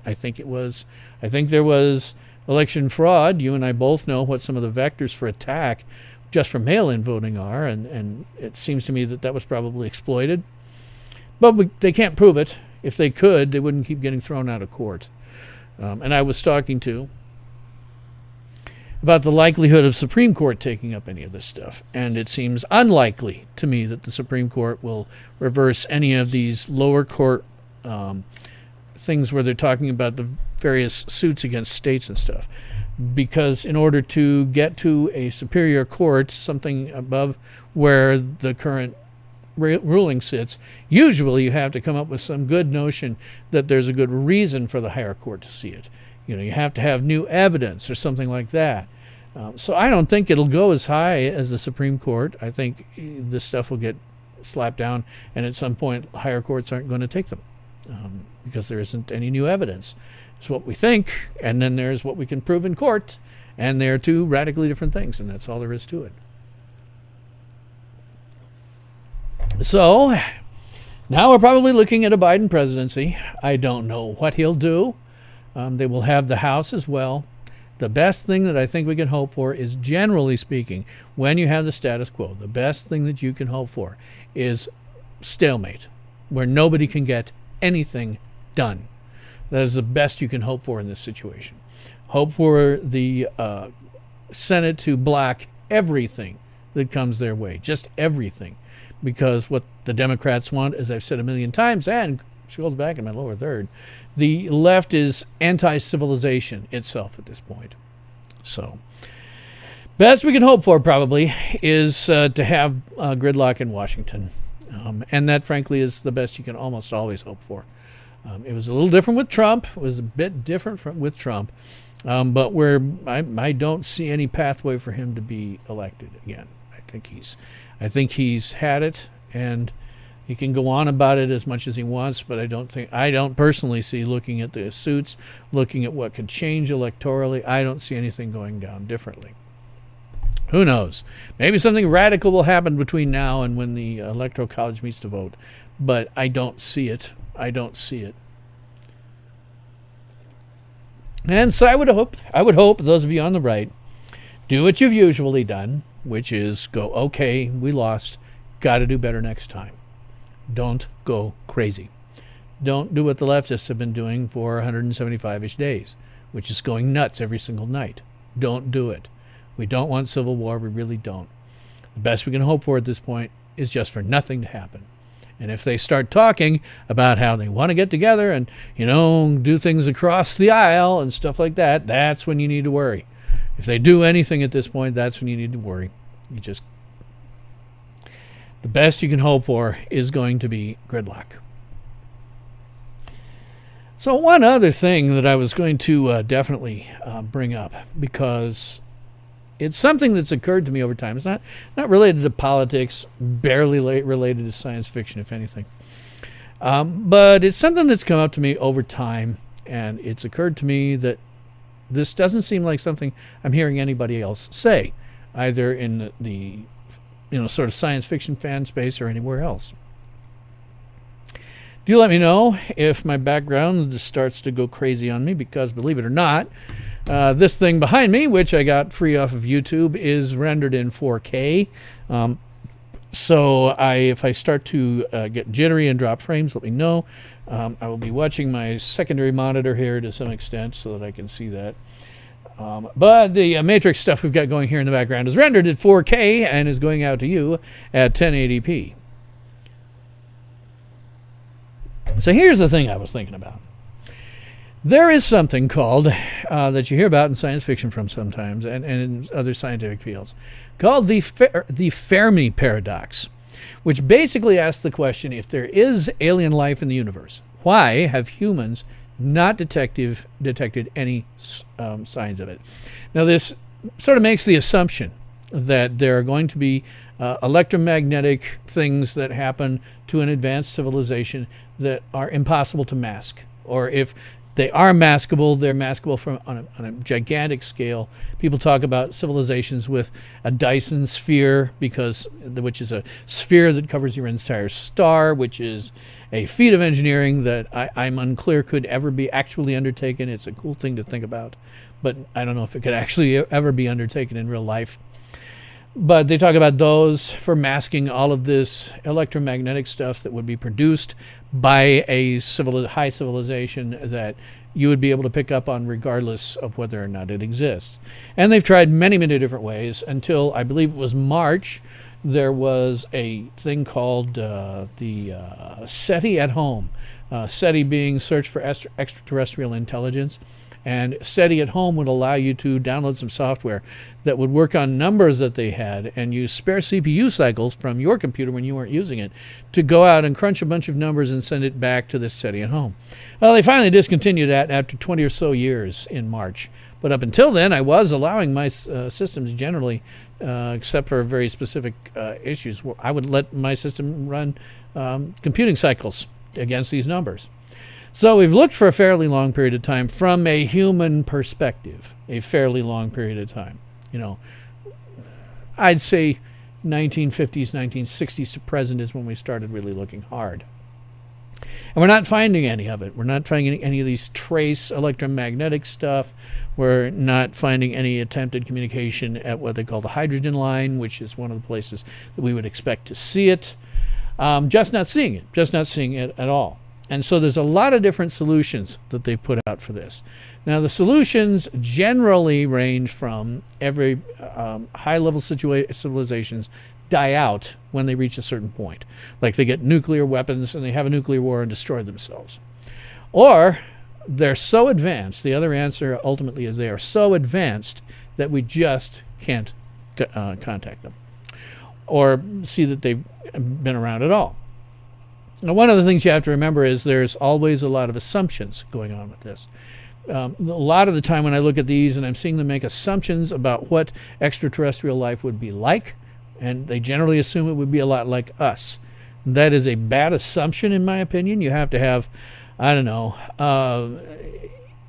I think there was election fraud. You and I both know what some of the vectors for attack just for mail-in voting are, and it seems to me that was probably exploited. But they can't prove it. If they could, they wouldn't keep getting thrown out of court. And I was talking to about the likelihood of Supreme Court taking up any of this stuff. And it seems unlikely to me that the Supreme Court will reverse any of these lower court things where they're talking about the various suits against states and stuff. Because in order to get to a superior court, something above where the current ruling sits, usually you have to come up with some good notion that there's a good reason for the higher court to see it. You have to have new evidence or something like that. So I don't think it'll go as high as the Supreme Court. I think this stuff will get slapped down, and at some point higher courts aren't going to take them because there isn't any new evidence. It's what we think, and then there's what we can prove in court, and they're two radically different things, and that's all there is to it. So now we're probably looking at a Biden presidency. I don't know what he'll do. They will have the House as well. The best thing that I think we can hope for is, generally speaking, when you have the status quo, the best thing that you can hope for is stalemate, where nobody can get anything done. That is the best you can hope for in this situation. Hope for the Senate to block everything that comes their way, just everything. Because what the Democrats want, as I've said a million times, and she goes back in my lower third, the left is anti-civilization itself at this point. So, best we can hope for probably is to have gridlock in Washington. And that, frankly, is the best you can almost always hope for. It was a little different with Trump. It was a bit different with Trump. But where I don't see any pathway for him to be elected again. I think he's had it, and he can go on about it as much as he wants, but I don't personally see, looking at the suits, looking at what could change electorally, I don't see anything going down differently. Who knows? Maybe something radical will happen between now and when the Electoral College meets to vote, but I don't see it. And so I would hope those of you on the right do what you've usually done, which is go, okay, we lost, got to do better next time. Don't go crazy. Don't do what the leftists have been doing for 175-ish days, which is going nuts every single night. Don't do it. We don't want civil war. We really don't. The best we can hope for at this point is just for nothing to happen. And if they start talking about how they want to get together and, do things across the aisle and stuff like that, that's when you need to worry. If they do anything at this point, that's when you need to worry. The best you can hope for is going to be gridlock. So one other thing that I was going to definitely bring up, because it's something that's occurred to me over time. It's not related to politics, barely related to science fiction, if anything. But it's something that's come up to me over time, and it's occurred to me that this doesn't seem like something I'm hearing anybody else say, either in the sort of science fiction fan space or anywhere else. Do let me know if my background just starts to go crazy on me, because believe it or not, this thing behind me, which I got free off of YouTube, is rendered in 4K. So if I start to get jittery and drop frames, let me know. I will be watching my secondary monitor here to some extent so that I can see that. But the Matrix stuff we've got going here in the background is rendered at 4K and is going out to you at 1080p. So here's the thing I was thinking about. There is something called, that you hear about in science fiction from sometimes and in other scientific fields, called the Fermi paradox, which basically asks the question, if there is alien life in the universe, why have humans not detected any signs of it? Now, this sort of makes the assumption that there are going to be electromagnetic things that happen to an advanced civilization that are impossible to mask, or if they are maskable, they're maskable on a gigantic scale. People talk about civilizations with a Dyson sphere, which is a sphere that covers your entire star, which is a feat of engineering that I'm unclear could ever be actually undertaken. It's a cool thing to think about, but I don't know if it could actually ever be undertaken in real life. But they talk about those for masking all of this electromagnetic stuff that would be produced by a high civilization that you would be able to pick up on regardless of whether or not it exists. And they've tried many, many different ways until, I believe it was March, there was a thing called the SETI at Home. SETI being Search for Extraterrestrial Intelligence. And SETI at Home would allow you to download some software that would work on numbers that they had and use spare CPU cycles from your computer when you weren't using it to go out and crunch a bunch of numbers and send it back to this SETI at Home. Well, they finally discontinued that after 20 or so years in March. But up until then, I was allowing my systems generally, except for very specific issues, where I would let my system run computing cycles against these numbers. So we've looked for a fairly long period of time from a human perspective, a fairly long period of time. I'd say 1950s, 1960s to present is when we started really looking hard. And we're not finding any of it. We're not finding any of these trace electromagnetic stuff. We're not finding any attempted communication at what they call the hydrogen line, which is one of the places that we would expect to see it. Just not seeing it at all. And so there's a lot of different solutions that they've put out for this. Now, the solutions generally range from every high-level civilizations die out when they reach a certain point. Like they get nuclear weapons and they have a nuclear war and destroy themselves. Or they're so advanced, the other answer ultimately is they are so advanced that we just can't contact them or see that they've been around at all. Now, one of the things you have to remember is there's always a lot of assumptions going on with this. A lot of the time when I look at these and I'm seeing them make assumptions about what extraterrestrial life would be like, and they generally assume it would be a lot like us. That is a bad assumption, in my opinion. You have to have, I don't know,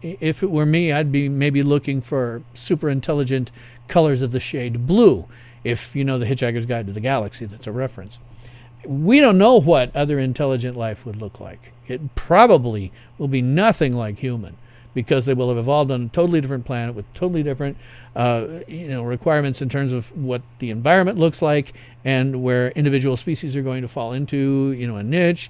if it were me, I'd be maybe looking for super intelligent colors of the shade blue. If you know The Hitchhiker's Guide to the Galaxy, that's a reference. We don't know what other intelligent life would look like. It probably will be nothing like human, because they will have evolved on a totally different planet with totally different requirements in terms of what the environment looks like and where individual species are going to fall into, a niche,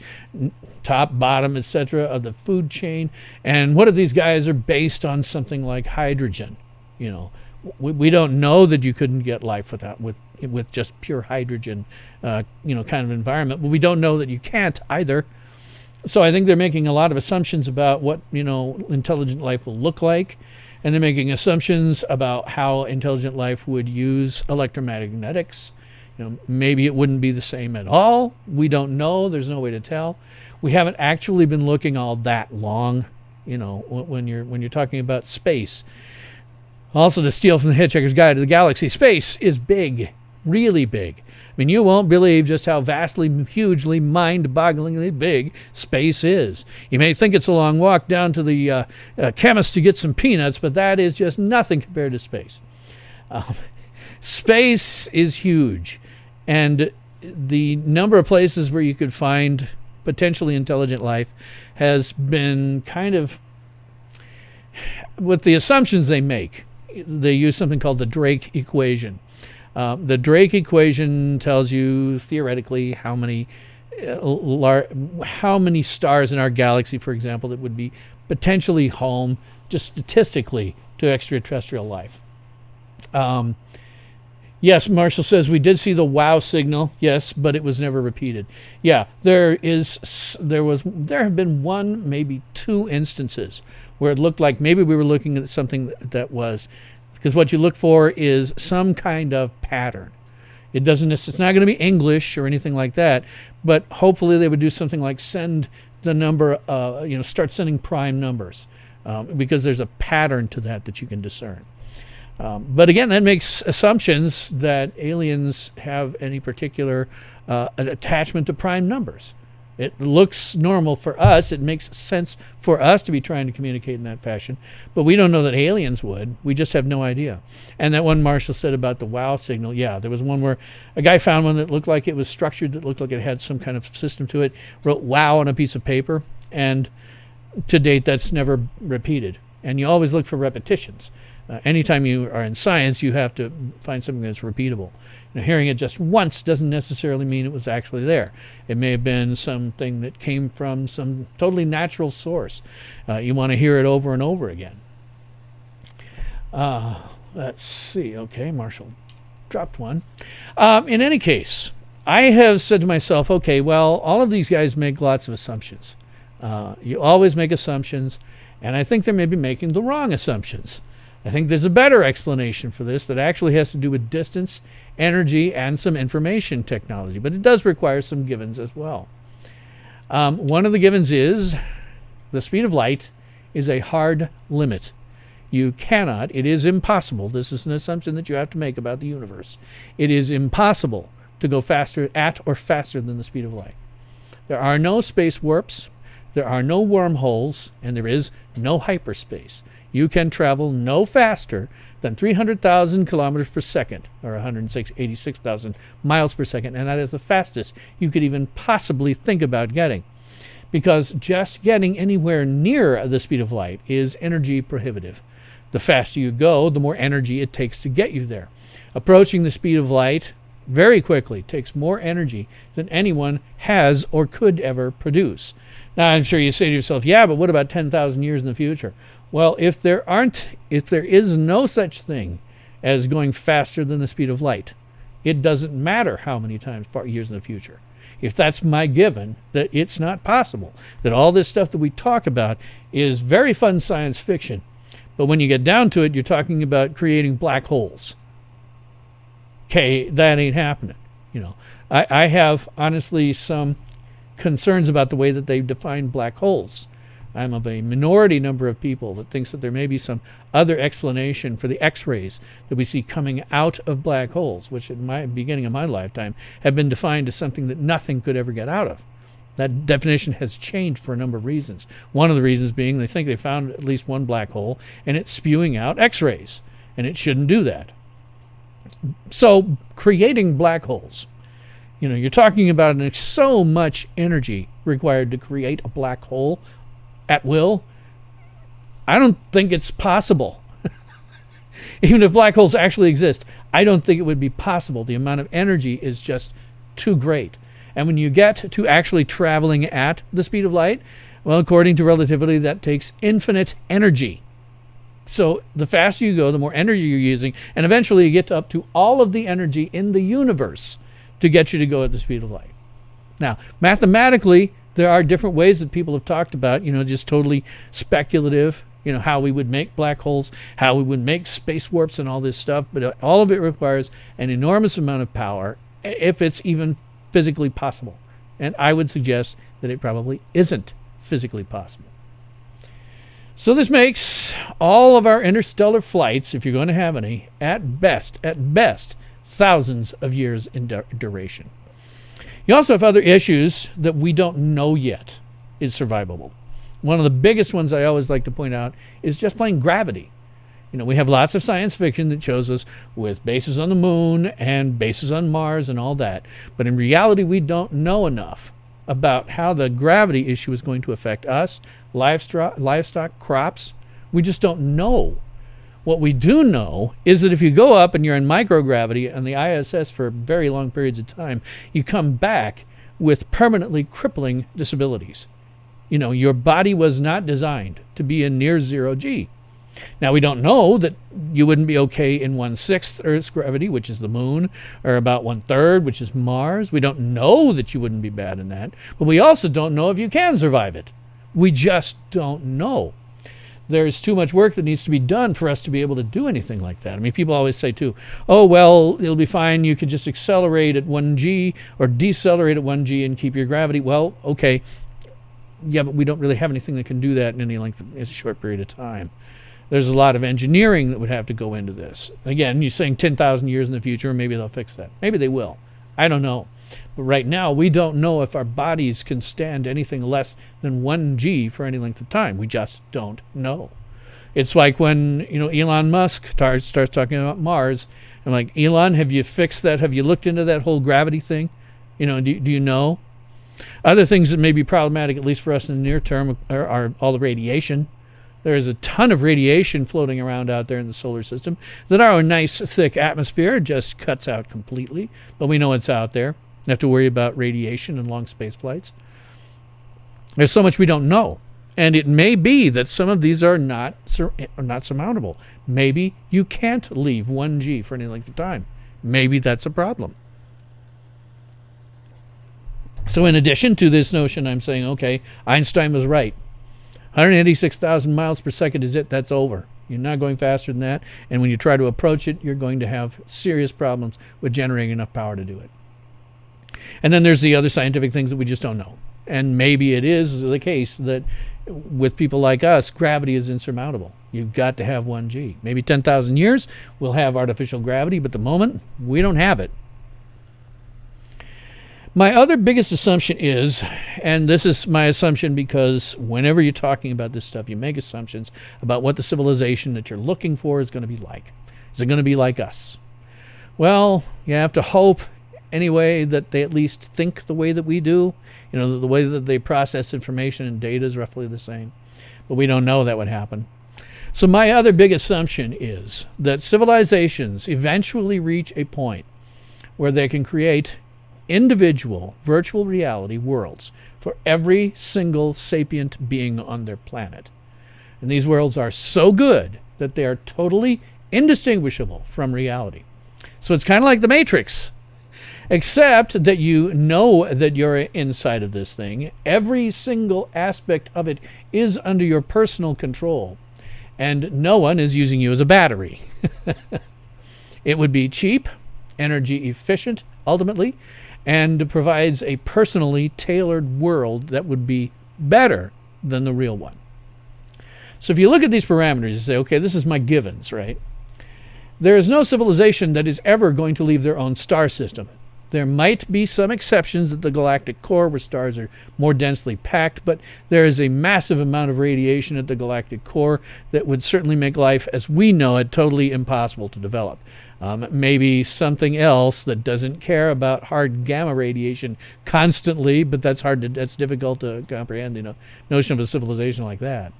top, bottom, etc. of the food chain. And what if these guys are based on something like hydrogen? We don't know that you couldn't get life with with just pure hydrogen, kind of environment. But we don't know that you can't either. So I think they're making a lot of assumptions about what, intelligent life will look like. And they're making assumptions about how intelligent life would use electromagnetics. Maybe it wouldn't be the same at all. We don't know. There's no way to tell. We haven't actually been looking all that long, when you're talking about space. Also, to steal from the Hitchhiker's Guide to the Galaxy, space is big, really big. I mean, you won't believe just how vastly, hugely, mind-bogglingly big space is. You may think it's a long walk down to the chemist to get some peanuts, but that is just nothing compared to space. Space is huge, and the number of places where you could find potentially intelligent life has been kind of, with the assumptions they make, they use something called the Drake equation. The Drake equation tells you theoretically how many stars in our galaxy, for example, that would be potentially home, just statistically, to extraterrestrial life. Yes, Marshall says we did see the wow signal. Yes, but it was never repeated. Yeah, there have been one, maybe two instances where it looked like maybe we were looking at something that was, because what you look for is some kind of pattern. It's not going to be English or anything like that, but hopefully they would do something like send the number, start sending prime numbers, because there's a pattern to that you can discern. But again, that makes assumptions that aliens have any particular attachment to prime numbers. It looks normal for us. It makes sense for us to be trying to communicate in that fashion. But we don't know that aliens would. We just have no idea. And that one Marshall said about the wow signal, yeah, there was one where a guy found one that looked like it was structured, that looked like it had some kind of system to it, wrote wow on a piece of paper, and to date that's never repeated. And you always look for repetitions. Anytime you are in science, you have to find something that's repeatable. Hearing it just once doesn't necessarily mean it was actually there. It may have been something that came from some totally natural source. You want to hear it over and over again. Let's see. Okay, Marshall dropped one. In any case, I have said to myself, okay, well, all of these guys make lots of assumptions. You always make assumptions, and I think they're maybe making the wrong assumptions. I think there's a better explanation for this that actually has to do with distance, energy, and some information technology. But it does require some givens as well. One of the givens is the speed of light is a hard limit. You cannot, it is impossible, this is an assumption that you have to make about the universe. It is impossible to go faster at or faster than the speed of light. There are no space warps, there are no wormholes, and there is no hyperspace. You can travel no faster than 300,000 kilometers per second, or 186,000 miles per second, and that is the fastest you could even possibly think about getting. Because just getting anywhere near the speed of light is energy prohibitive. The faster you go, the more energy it takes to get you there. Approaching the speed of light very quickly takes more energy than anyone has or could ever produce. Now, I'm sure you say to yourself, yeah, but what about 10,000 years in the future? Well, if there is no such thing as going faster than the speed of light, it doesn't matter how many years in the future. If that's my given, that it's not possible, that all this stuff that we talk about is very fun science fiction, but when you get down to it, you're talking about creating black holes. Okay, that ain't happening. I have honestly some concerns about the way that they define black holes. I'm of a minority number of people that thinks that there may be some other explanation for the X-rays that we see coming out of black holes, which at my beginning of my lifetime have been defined as something that nothing could ever get out of. That definition has changed for a number of reasons. One of the reasons being they think they found at least one black hole and it's spewing out X-rays, and it shouldn't do that. So creating black holes, you're talking about so much energy required to create a black hole at will. I don't think it's possible. Even if black holes actually exist, I don't think it would be possible. The amount of energy is just too great. And when you get to actually traveling at the speed of light, well, according to relativity, that takes infinite energy. So the faster you go, the more energy you're using, and eventually you get up to all of the energy in the universe to get you to go at the speed of light. Now, mathematically, there are different ways that people have talked about, just totally speculative, how we would make black holes, how we would make space warps and all this stuff, but all of it requires an enormous amount of power, if it's even physically possible. And I would suggest that it probably isn't physically possible. So this makes all of our interstellar flights, if you're going to have any, at best, thousands of years in duration. You also have other issues that we don't know yet is survivable. One of the biggest ones I always like to point out is just plain gravity. We have lots of science fiction that shows us with bases on the moon and bases on Mars and all that. But in reality, we don't know enough about how the gravity issue is going to affect us, livestock, crops. We just don't know. What we do know is that if you go up and you're in microgravity on the ISS for very long periods of time, you come back with permanently crippling disabilities. Your body was not designed to be in near zero G. Now, we don't know that you wouldn't be okay in 1/6 Earth's gravity, which is the moon, or about 1/3, which is Mars. We don't know that you wouldn't be bad in that, but we also don't know if you can survive it. We just don't know. There's too much work that needs to be done for us to be able to do anything like that. I mean, people always say, too, oh, well, it'll be fine. You can just accelerate at 1G or decelerate at 1G and keep your gravity. Well, okay. Yeah, but we don't really have anything that can do that in any length of a short period of time. There's a lot of engineering that would have to go into this. Again, you're saying 10,000 years in the future, maybe they'll fix that. Maybe they will. I don't know. But right now, we don't know if our bodies can stand anything less than 1G for any length of time. We just don't know. It's like when Elon Musk starts talking about Mars. I'm like, Elon, have you fixed that? Have you looked into that whole gravity thing? Do you know? Other things that may be problematic, at least for us in the near term, are all the radiation. There is a ton of radiation floating around out there in the solar system that our nice, thick atmosphere just cuts out completely. But we know it's out there. You have to worry about radiation and long space flights. There's so much we don't know. And it may be that some of these are not surmountable. Maybe you can't leave 1G for any length of time. Maybe that's a problem. So in addition to this notion, I'm saying, okay, Einstein was right. 186,000 miles per second is it. That's over. You're not going faster than that. And when you try to approach it, you're going to have serious problems with generating enough power to do it. And then there's the other scientific things that we just don't know. And maybe it is the case that with people like us, gravity is insurmountable. You've got to have 1G. Maybe 10,000 years, we'll have artificial gravity, but at the moment, we don't have it. My other biggest assumption is, and this is my assumption because whenever you're talking about this stuff, you make assumptions about what the civilization that you're looking for is going to be like. Is it going to be like us? Well, you have to hope anyway that they at least think the way that we do. The way that they process information and data is roughly the same. But we don't know that would happen. So my other big assumption is that civilizations eventually reach a point where they can create individual virtual reality worlds for every single sapient being on their planet. And these worlds are so good that they are totally indistinguishable from reality. So it's kind of like the Matrix, except that you know that you're inside of this thing. Every single aspect of it is under your personal control, and no one is using you as a battery. It would be cheap, energy efficient, ultimately, and provides a personally tailored world that would be better than the real one. So if you look at these parameters, you say, okay, this is my givens, right? There is no civilization that is ever going to leave their own star system. There might be some exceptions at the galactic core where stars are more densely packed, but there is a massive amount of radiation at the galactic core that would certainly make life as we know it totally impossible to develop. Maybe something else that doesn't care about hard gamma radiation constantly, but that's difficult to comprehend, notion of a civilization like that.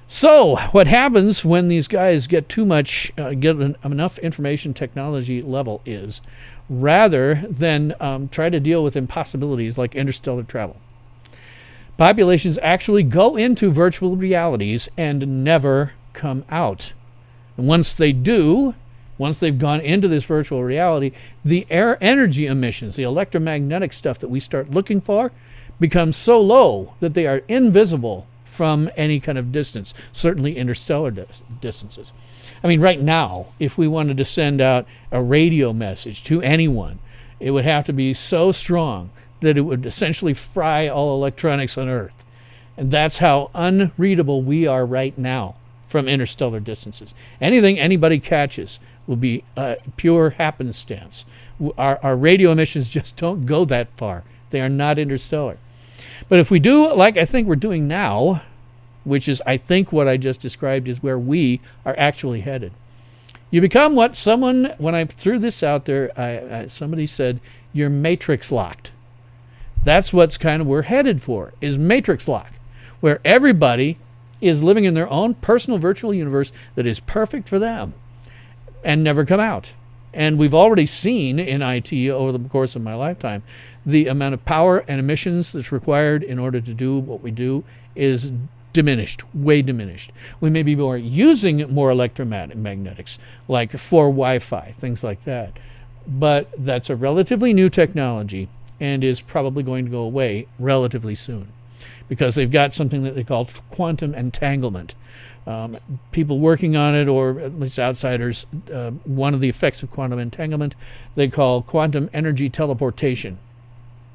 So what happens when these guys get too much, get enough information technology level is, rather than try to deal with impossibilities like interstellar travel, Populations actually go into virtual realities and never come out. And once they do, once they've gone into this virtual reality, the energy emissions, the electromagnetic stuff that we start looking for, becomes so low that they are invisible from any kind of distance, certainly interstellar distances. I mean, right now, if we wanted to send out a radio message to anyone, it would have to be so strong that it would essentially fry all electronics on Earth. And that's how unreadable we are right now from interstellar distances. Anything anybody catches will be pure happenstance. Our radio emissions just don't go that far. They are not interstellar. But if we do, like I think we're doing now, which is, I think what I just described is where we are actually headed. You become what someone, when I threw this out there, somebody said, you're matrix locked. That's what's kind of we're headed for, is matrix lock, where everybody is living in their own personal virtual universe that is perfect for them and never come out. And we've already seen in IT over the course of my lifetime, the amount of power and emissions that's required in order to do what we do is diminished, way diminished. We may be using more electromagnetics, like for Wi-Fi, things like that. But that's a relatively new technology and is probably going to go away relatively soon, because they've got something that they call quantum entanglement. People working on it, or at least outsiders, one of the effects of quantum entanglement they call quantum energy teleportation,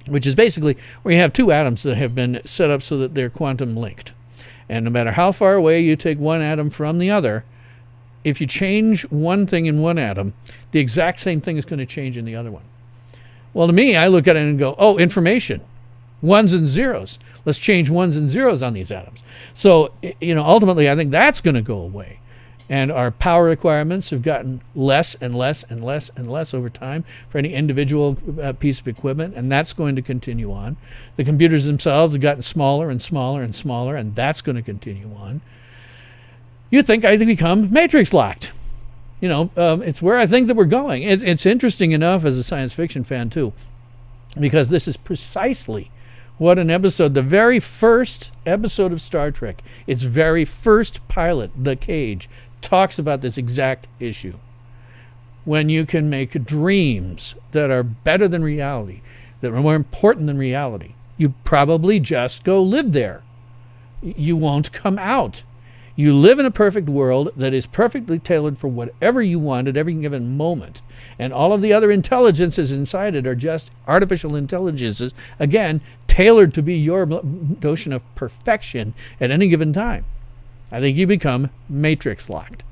which is basically where you have two atoms that have been set up so that they're quantum linked. And no matter how far away you take one atom from the other, if you change one thing in one atom, the exact same thing is going to change in the other one. Well, to me, I look at it and go, oh, information. Ones and zeros. Let's change ones and zeros on these atoms. So, ultimately, I think that's going to go away. And our power requirements have gotten less and less and less and less over time for any individual piece of equipment, and that's going to continue on. The computers themselves have gotten smaller and smaller and smaller, and that's going to continue on. You think I become matrix locked. It's where I think that we're going. It's interesting enough as a science fiction fan, too, because this is precisely what the very first episode of Star Trek, its very first pilot, The Cage, talks about this exact issue. When you can make dreams that are better than reality, that are more important than reality, you probably just go live there. You won't come out. You live in a perfect world that is perfectly tailored for whatever you want at every given moment. And all of the other intelligences inside it are just artificial intelligences, again, tailored to be your notion of perfection at any given time. I think you become matrix locked.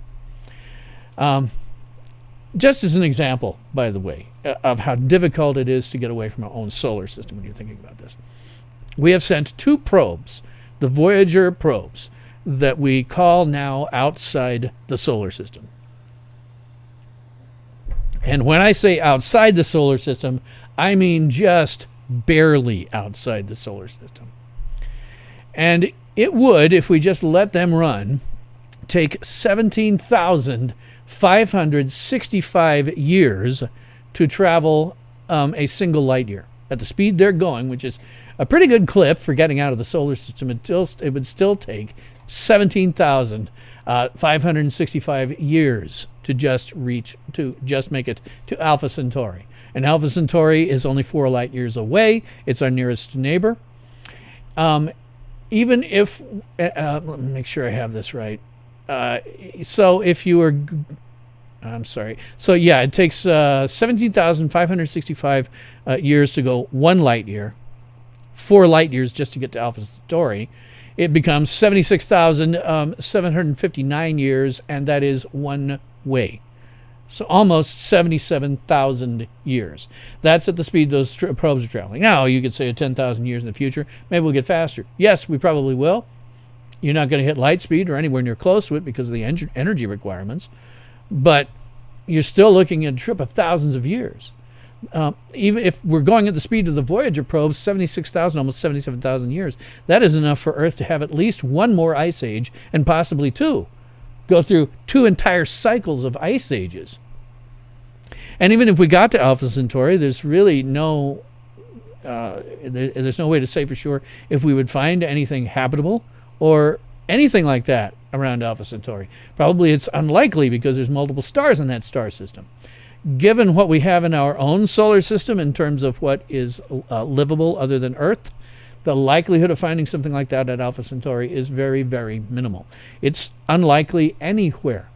Just as an example, by the way, of how difficult it is to get away from our own solar system when you're thinking about this. We have sent 2 probes, the Voyager probes, that we call now outside the solar system. And when I say outside the solar system, I mean just barely outside the solar system. And it would, if we just let them run, take 17,565 years to travel a single light year. At the speed they're going, which is a pretty good clip for getting out of the solar system, it would still take 17,565 years to just make it to Alpha Centauri. And Alpha Centauri is only 4 light years away. It's our nearest neighbor. Even if, let me make sure I have this right. So if you were, I'm sorry. So yeah, it takes 17,565 years to go 1 light year, 4 light years just to get to Alpha Centauri. It becomes 76,759 years, and that is one way. So almost 77,000 years. That's at the speed those probes are traveling. Now, you could say 10,000 years in the future, maybe we'll get faster. Yes, we probably will. You're not going to hit light speed or anywhere near close to it because of the energy requirements. But you're still looking at a trip of thousands of years. Even if we're going at the speed of the Voyager probes, 76,000, almost 77,000 years, that is enough for Earth to have at least 1 more ice age, and possibly 2. Go through 2 entire cycles of ice ages. And even if we got to Alpha Centauri, there's really no there's no way to say for sure if we would find anything habitable or anything like that around Alpha Centauri. Probably it's unlikely because there's multiple stars in that star system. Given what we have in our own solar system in terms of what is livable other than Earth, the likelihood of finding something like that at Alpha Centauri is very, very minimal. It's unlikely anywhere.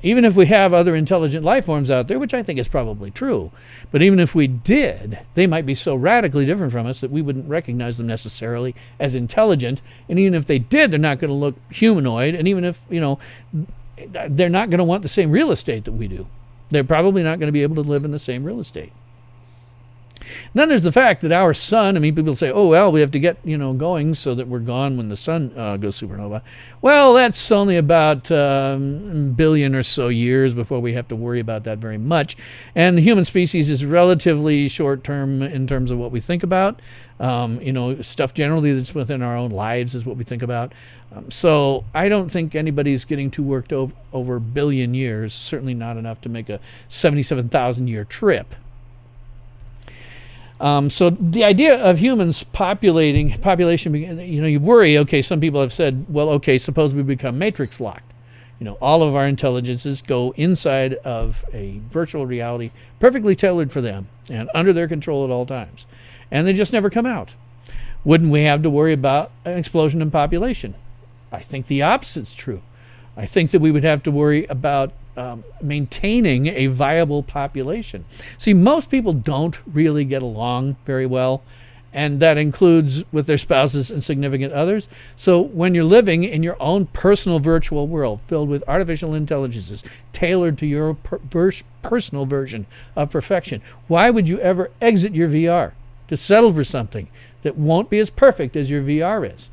Even if we have other intelligent life forms out there, which I think is probably true, but even if we did, they might be so radically different from us that we wouldn't recognize them necessarily as intelligent. And even if they did, they're not going to look humanoid. And even if, they're not going to want the same real estate that we do. They're probably not going to be able to live in the same real estate. Then there's the fact that our sun, people say, oh, well, we have to get, going so that we're gone when the sun goes supernova. Well, that's only about a billion or so years before we have to worry about that very much. And the human species is relatively short-term in terms of what we think about. Stuff generally that's within our own lives is what we think about. So I don't think anybody's getting too worked over a billion years, certainly not enough to make a 77,000-year trip. So the idea of humans population, you worry, okay, some people have said, well, okay, suppose we become matrix locked. All of our intelligences go inside of a virtual reality perfectly tailored for them and under their control at all times. And they just never come out. Wouldn't we have to worry about an explosion in population? I think the opposite's true. I think that we would have to worry about maintaining a viable population. See, most people don't really get along very well, and that includes with their spouses and significant others. So when you're living in your own personal virtual world filled with artificial intelligences tailored to your personal version of perfection, why would you ever exit your VR to settle for something that won't be as perfect as your VR is?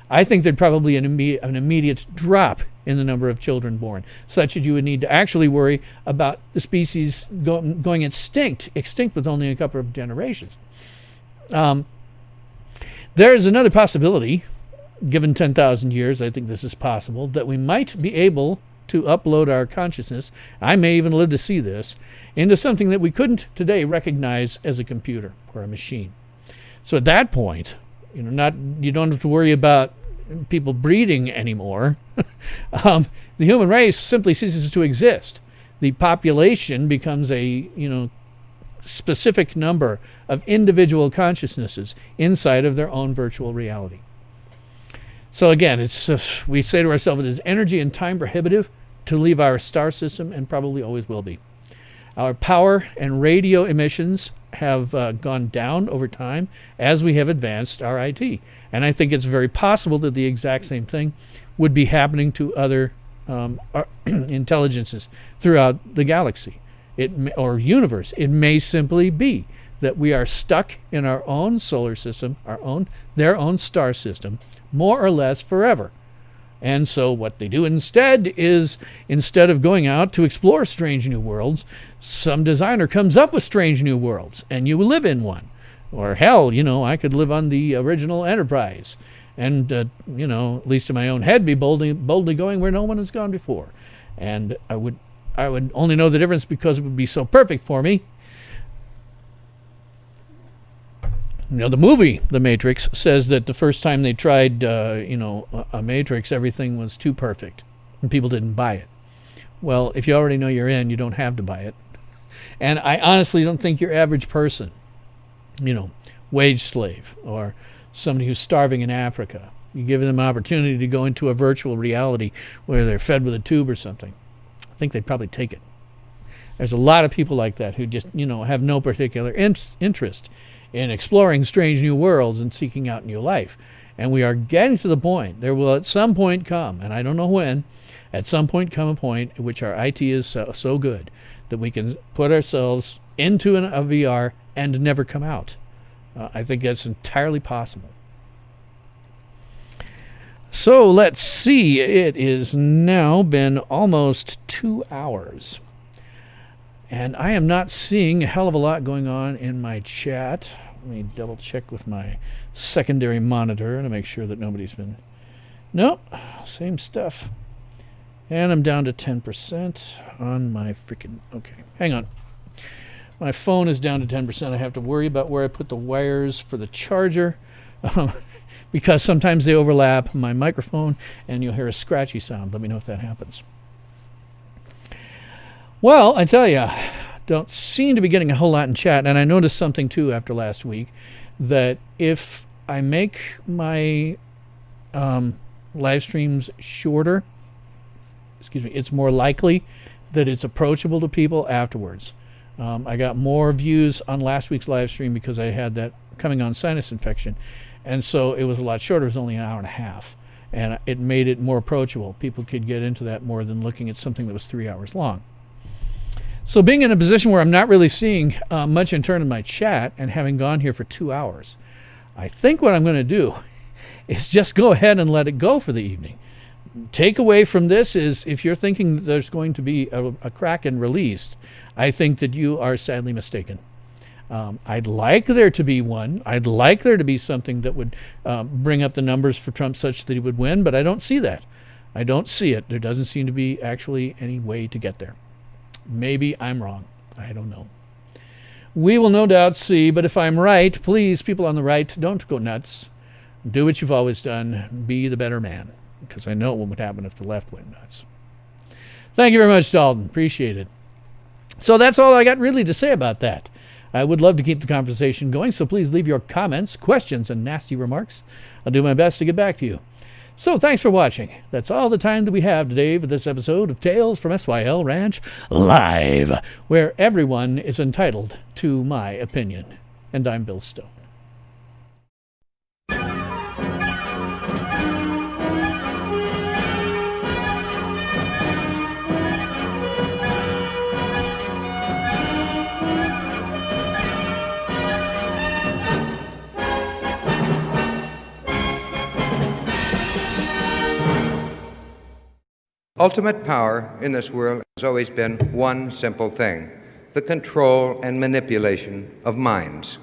I think there'd probably an immediate drop in the number of children born, such that you would need to actually worry about the species going extinct with only a couple of generations. There's another possibility, given 10,000 years, I think this is possible, that we might be able to upload our consciousness, I may even live to see this, into something that we couldn't today recognize as a computer or a machine. So at that point, you don't have to worry about people breeding anymore. The human race simply ceases to exist. The population becomes a specific number of individual consciousnesses inside of their own virtual reality. So again, we say to ourselves, it is energy and time prohibitive to leave our star system, and probably always will be. Our power and radio emissions have gone down over time as we have advanced our IT. And I think it's very possible that the exact same thing would be happening to other intelligences throughout the galaxy or universe. It may simply be that we are stuck in our own solar system, their own star system, more or less forever. And so what they do instead is, instead of going out to explore strange new worlds, some designer comes up with strange new worlds, and you live in one. Or hell, I could live on the original Enterprise, and, at least in my own head, be boldly going where no one has gone before. And I would only know the difference because it would be so perfect for me. The movie The Matrix says that the first time they tried, a Matrix, everything was too perfect, and people didn't buy it. Well, if you already know you're in, you don't have to buy it. And I honestly don't think your average person, wage slave or somebody who's starving in Africa, you give them an opportunity to go into a virtual reality where they're fed with a tube or something, I think they'd probably take it. There's a lot of people like that who just, have no particular interest in exploring strange new worlds and seeking out new life. And we are getting to the point, there will at some point come, and I don't know when, at some point come a point at which our IT is so good that we can put ourselves into a VR and never come out. I think that's entirely possible. So let's see, it is now been almost 2 hours. And I am not seeing a hell of a lot going on in my chat. Let me double check with my secondary monitor to make sure that nobody's been... Nope, same stuff. And I'm down to 10% on my freaking... Okay, hang on. My phone is down to 10%. I have to worry about where I put the wires for the charger because sometimes they overlap my microphone and you'll hear a scratchy sound. Let me know if that happens. Well, I tell you, don't seem to be getting a whole lot in chat. And I noticed something, too, after last week, that if I make my live streams shorter, it's more likely that it's approachable to people afterwards. I got more views on last week's live stream because I had that coming on sinus infection. And so it was a lot shorter. It was only an hour and a half. And it made it more approachable. People could get into that more than looking at something that was 3 hours long. So being in a position where I'm not really seeing much in turn in my chat and having gone here for 2 hours, I think what I'm going to do is just go ahead and let it go for the evening. Take away from this is if you're thinking that there's going to be a Kraken released, I think that you are sadly mistaken. I'd like there to be one. I'd like there to be something that would bring up the numbers for Trump such that he would win, but I don't see that. I don't see it. There doesn't seem to be actually any way to get there. Maybe I'm wrong. I don't know. We will no doubt see, but if I'm right, please, people on the right, don't go nuts. Do what you've always done. Be the better man, because I know what would happen if the left went nuts. Thank you very much, Dalton. Appreciate it. So that's all I got really to say about that. I would love to keep the conversation going, so please leave your comments, questions, and nasty remarks. I'll do my best to get back to you. So thanks for watching. That's all the time that we have today for this episode of Tales from SYL Ranch Live, where everyone is entitled to my opinion. And I'm Bill Stone. Ultimate power in this world has always been one simple thing: the control and manipulation of minds.